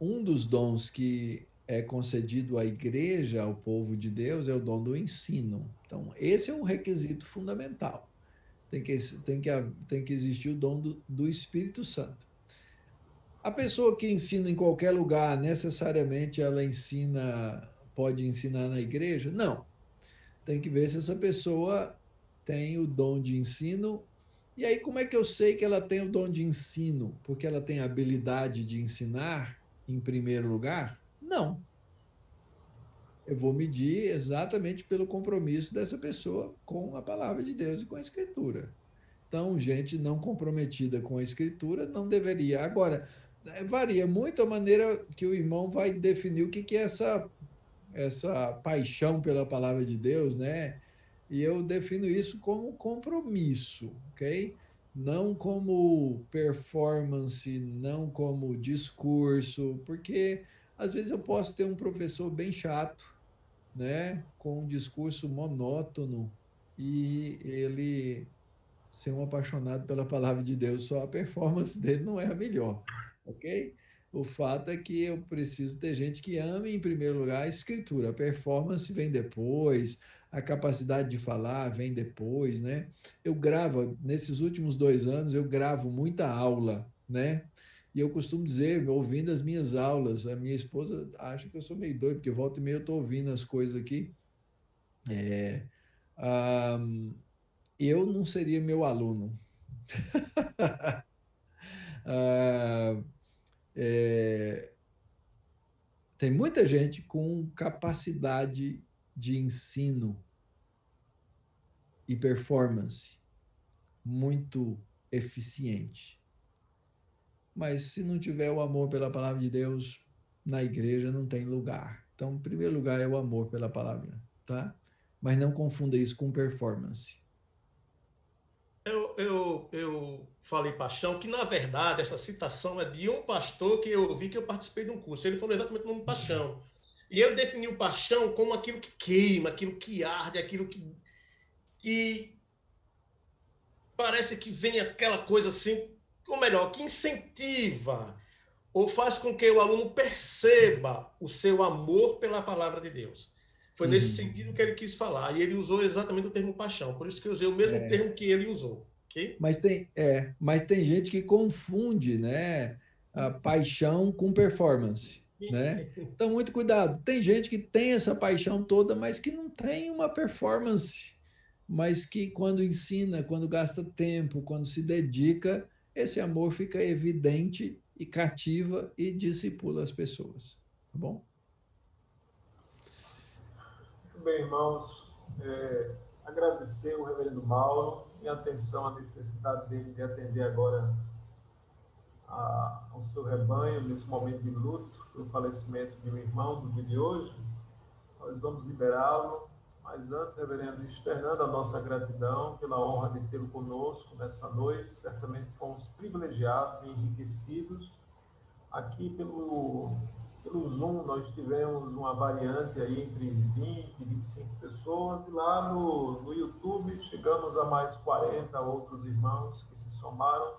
um dos dons que é concedido à igreja, ao povo de Deus, é o dom do ensino. Então, esse é um requisito fundamental. Tem que existir o dom do Espírito Santo. A pessoa que ensina em qualquer lugar, necessariamente ela pode ensinar na igreja? Não. Tem que ver se essa pessoa tem o dom de ensino. E aí, como é que eu sei que ela tem o dom de ensino? Porque ela tem a habilidade de ensinar em primeiro lugar? Não. Eu vou medir exatamente pelo compromisso dessa pessoa com a palavra de Deus e com a Escritura. Então, gente não comprometida com a Escritura não deveria. Agora, varia muito a maneira que o irmão vai definir o que é essa paixão pela palavra de Deus, né? E eu defino isso como compromisso, ok? Não como performance, não como discurso, porque às vezes eu posso ter um professor bem chato, né? Com um discurso monótono e ele ser um apaixonado pela palavra de Deus, só a performance dele não é a melhor, ok? O fato é que eu preciso ter gente que ame, em primeiro lugar, a escritura. A performance vem depois, a capacidade de falar vem depois, né? Eu gravo, nesses últimos 2 anos, eu gravo muita aula, né? E eu costumo dizer, ouvindo as minhas aulas, a minha esposa acha que eu sou meio doido, porque volta e meia eu estou ouvindo as coisas aqui. Eu não seria meu aluno. Tem muita gente com capacidade de ensino e performance muito eficiente. Mas se não tiver o amor pela palavra de Deus, na igreja não tem lugar. Então, em primeiro lugar é o amor pela palavra, tá? Mas não confunda isso com performance. Eu falei paixão, que na verdade essa citação é de um pastor que eu ouvi, que eu participei de um curso. Ele falou exatamente o nome paixão. E ele definiu paixão como aquilo que queima, aquilo que arde, aquilo que parece que vem aquela coisa assim, ou melhor, que incentiva ou faz com que o aluno perceba o seu amor pela palavra de Deus. Foi nesse sentido que ele quis falar. E ele usou exatamente o termo paixão. Por isso que eu usei o mesmo termo que ele usou. Okay? Mas tem gente que confunde, né, a paixão com performance, né? Então, muito cuidado. Tem gente que tem essa paixão toda, mas que não tem uma performance, mas que quando ensina, quando gasta tempo, quando se dedica, esse amor fica evidente e cativa e discipula as pessoas. Tá bom? Muito bem, irmãos. Agradecer o reverendo Mauro e atenção à necessidade dele de atender agora ao seu rebanho nesse momento de luto pelo falecimento de um irmão do dia de hoje. Nós vamos liberá-lo, mas antes, reverendo, externando a nossa gratidão pela honra de tê-lo conosco nessa noite. Certamente fomos privilegiados e enriquecidos. Aqui pelo Zoom nós tivemos uma variante aí entre 20 e 25 pessoas, e lá no YouTube chegamos a mais 40 outros irmãos que se somaram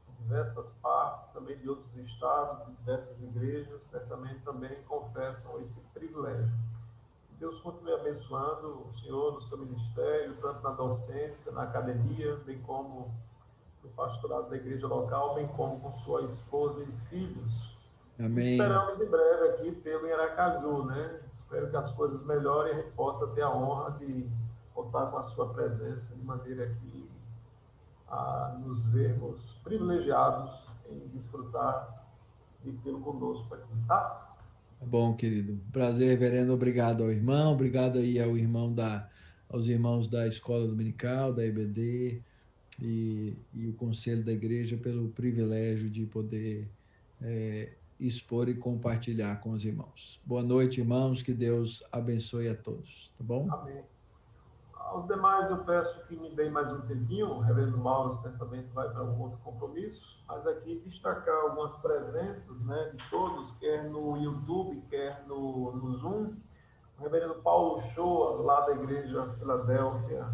de diversas partes, também de outros estados, de diversas igrejas, certamente também confessam esse privilégio. Deus continue abençoando o senhor no seu ministério, tanto na docência, na academia, bem como no pastorado da igreja local, bem como com sua esposa e filhos. Amém. Esperamos em breve aqui tê-lo em Aracaju, né? Espero que as coisas melhorem e a gente possa ter a honra de contar com a sua presença, de maneira que nos vermos privilegiados em desfrutar de tê-lo conosco aqui, tá? Tá bom, querido. Prazer, reverendo. Obrigado ao irmão, obrigado aí aos irmãos da Escola Dominical, da EBD e o Conselho da Igreja pelo privilégio de poder expor e compartilhar com os irmãos. Boa noite, irmãos. Que Deus abençoe a todos. Tá bom? Amém. Aos demais, eu peço que me deem mais um tempinho. O reverendo Mauro certamente vai para um outro compromisso, mas aqui destacar algumas presenças, né, de todos, quer no YouTube, quer no Zoom. O reverendo Paulo Shoa, lá da igreja Filadélfia,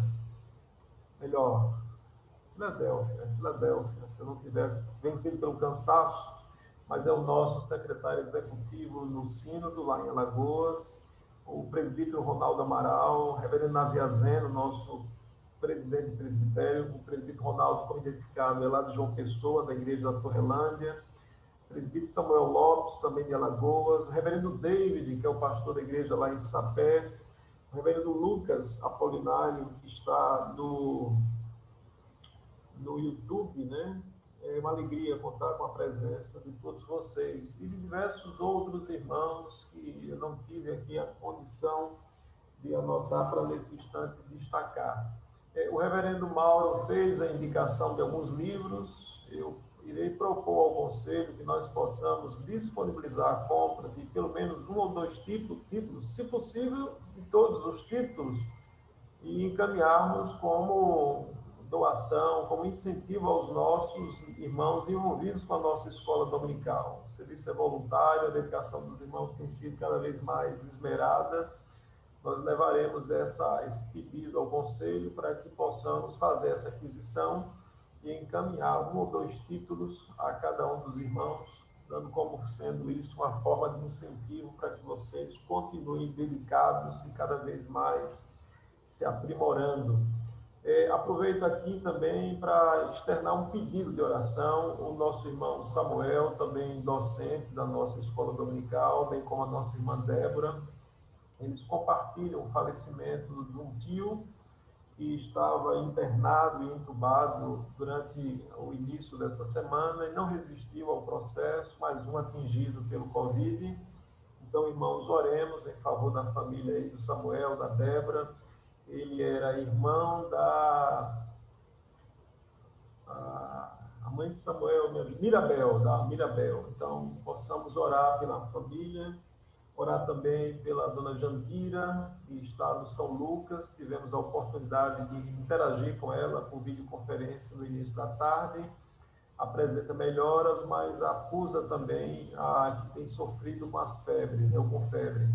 se eu não tiver vencido pelo cansaço, mas é o nosso secretário executivo no Sínodo, lá em Alagoas, o presbítero Ronaldo Amaral, o reverendo Naziazeno, nosso presidente do presbitério, o presbítero Ronaldo, como identificado, é lá de João Pessoa, da igreja da Torrelândia, o presbítero Samuel Lopes, também de Alagoas, o reverendo David, que é o pastor da igreja lá em Sapé, o reverendo Lucas Apolinário, que está no YouTube, né? É uma alegria contar com a presença de todos vocês e de diversos outros irmãos que eu não tive aqui a condição de anotar para nesse instante destacar. O reverendo Mauro fez a indicação de alguns livros. Eu irei propor ao conselho que nós possamos disponibilizar a compra de pelo menos um ou dois títulos, se possível, de todos os títulos, e encaminharmos como doação, como incentivo aos nossos irmãos envolvidos com a nossa escola dominical. O serviço é voluntário, a dedicação dos irmãos tem sido cada vez mais esmerada. Nós levaremos esse pedido ao conselho para que possamos fazer essa aquisição e encaminhar um ou dois títulos a cada um dos irmãos, dando como sendo isso uma forma de incentivo para que vocês continuem dedicados e cada vez mais se aprimorando. Aproveito aqui também para externar um pedido de oração. O nosso irmão Samuel, também docente da nossa escola dominical, bem como a nossa irmã Débora, eles compartilham o falecimento de um tio que estava internado e entubado durante o início dessa semana e não resistiu ao processo, mais um atingido pelo Covid. Então, irmãos, oremos em favor da família aí do Samuel, da Débora. Ele era irmão a mãe de Samuel, Mirabel, da Mirabel. Então, possamos orar pela família Orar também pela dona Jandira, que está no São Lucas. Tivemos a oportunidade de interagir com ela por videoconferência no início da tarde. Apresenta melhoras, mas acusa também a que tem sofrido com as febres, né, ou com febre.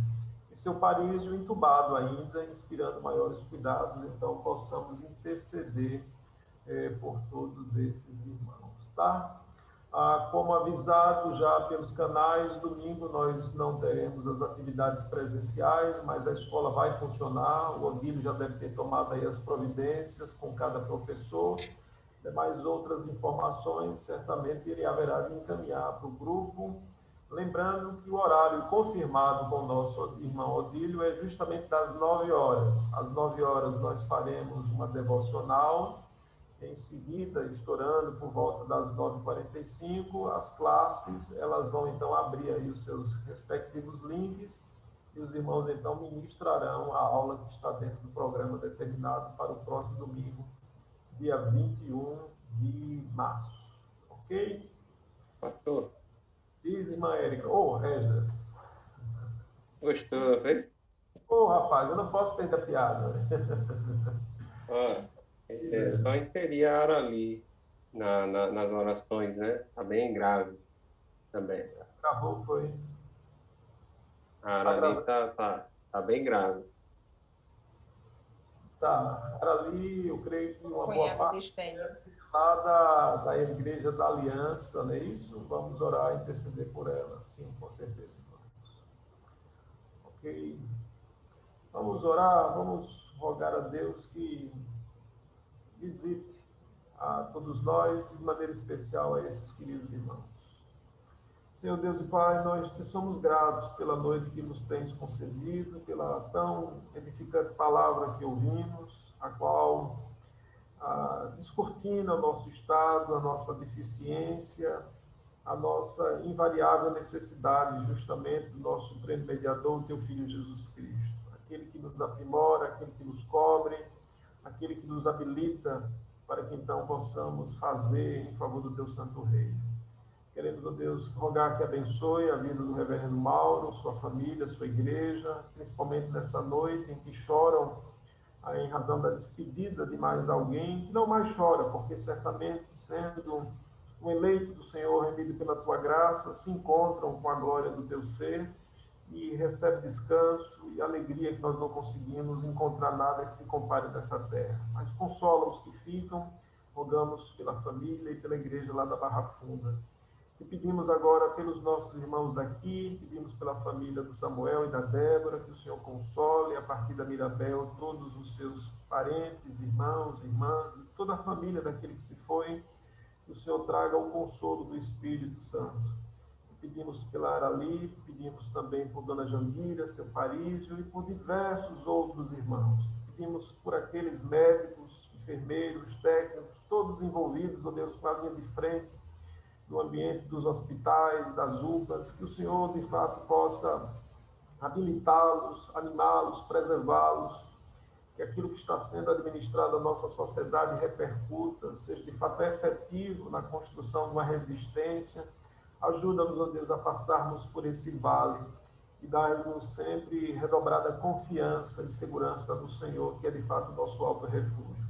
E seu Parísio entubado ainda, inspirando maiores cuidados, então possamos interceder por todos esses irmãos, tá? Como avisado já pelos canais, domingo nós não teremos as atividades presenciais, mas a escola vai funcionar. O Odílio já deve ter tomado aí as providências com cada professor. Demais outras informações, certamente ele haverá de encaminhar para o grupo. Lembrando que o horário confirmado com o nosso irmão Odílio é justamente das 9 horas. Às 9 horas nós faremos uma devocional. Em seguida, estourando por volta das 9h45, as classes, elas vão então abrir aí os seus respectivos links e os irmãos então ministrarão a aula que está dentro do programa determinado para o próximo domingo, dia 21 de março. Ok? Pastor. Diz, irmã Érica. Ô, Regis. Gostou, hein? Ô, rapaz, eu não posso perder a piada. Só inserir a Arali nas orações, né? Tá bem grave também. Acabou, foi. A Arali tá bem grave. Tá, ali eu creio que uma boa parte lá da Igreja da Aliança, não é isso? Vamos orar e interceder por ela, sim, com certeza. Ok. Vamos orar, vamos rogar a Deus que visite a todos nós, de maneira especial a esses queridos irmãos. Senhor Deus e Pai, nós te somos gratos pela noite que nos tens concedido, pela tão edificante palavra que ouvimos, a qual descortina o nosso estado, a nossa deficiência, a nossa invariável necessidade justamente do nosso supremo mediador, o teu Filho Jesus Cristo. Aquele que nos aprimora, aquele que nos cobre, aquele que nos habilita para que então possamos fazer em favor do teu santo reino. Queremos, ó Deus, rogar que abençoe a vida do reverendo Mauro, sua família, sua igreja, principalmente nessa noite em que choram em razão da despedida de mais alguém, que não mais chora, porque certamente, sendo um eleito do Senhor, remido pela tua graça, se encontram com a glória do teu ser e recebe descanso e alegria que nós não conseguimos encontrar nada que se compare dessa terra. Mas consola os que ficam, rogamos pela família e pela igreja lá da Barra Funda. E pedimos agora pelos nossos irmãos daqui, pedimos pela família do Samuel e da Débora, que o Senhor console, a partir da Mirabel, todos os seus parentes, irmãos, irmãs, e toda a família daquele que se foi, que o Senhor traga o consolo do Espírito Santo. E pedimos pela Arali, pedimos também por Dona Jandira, seu Parísio, e por diversos outros irmãos. Pedimos por aqueles médicos, enfermeiros, técnicos, todos envolvidos, ó Deus, com a linha de frente, no ambiente dos hospitais, das UPAs, que o Senhor, de fato, possa habilitá-los, animá-los, preservá-los, que aquilo que está sendo administrado à nossa sociedade repercuta, seja de fato efetivo na construção de uma resistência. Ajuda-nos, ó Deus, a passarmos por esse vale e dar-nos sempre redobrada confiança e segurança no Senhor, que é de fato o nosso alto refúgio.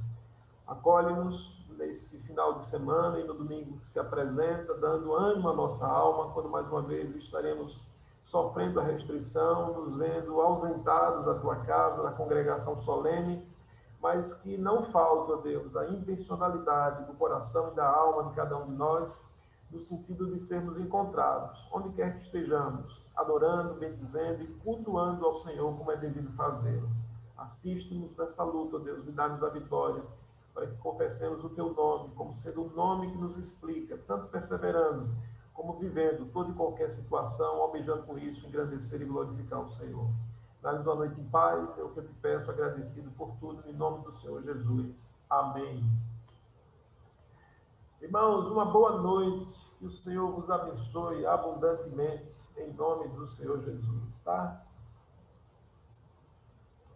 Acolhe-nos nesse final de semana e no domingo que se apresenta, dando ânimo à nossa alma, quando mais uma vez estaremos sofrendo a restrição, nos vendo ausentados da tua casa, da congregação solene, mas que não falta, Deus, a intencionalidade do coração e da alma de cada um de nós, no sentido de sermos encontrados, onde quer que estejamos, adorando, bendizendo e cultuando ao Senhor como é devido fazê-lo. Assiste-nos nessa luta, Deus, e dá-nos a vitória, para que confessemos o teu nome, como sendo o nome que nos explica, tanto perseverando, como vivendo toda e qualquer situação, almejando com isso engrandecer e glorificar o Senhor. Dá-nos uma noite em paz, é o que eu te peço, agradecido por tudo, em nome do Senhor Jesus. Amém. Irmãos, uma boa noite, que o Senhor vos abençoe abundantemente, em nome do Senhor Jesus, tá?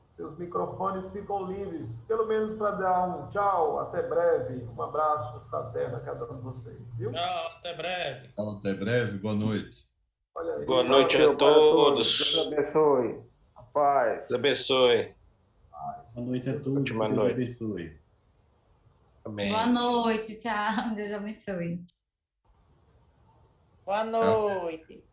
Seus microfones ficam livres, pelo menos para dar um tchau, até breve, um abraço fraterno a cada um de vocês, viu? Tchau, até breve. Tchau, até breve, boa noite. Olha aí. Boa noite a todos. Deus abençoe. Paz. Deus abençoe. Boa noite a todos. Ótima Deus noite. abençoe. Amém. Boa noite, tchau. Deus abençoe. Boa noite.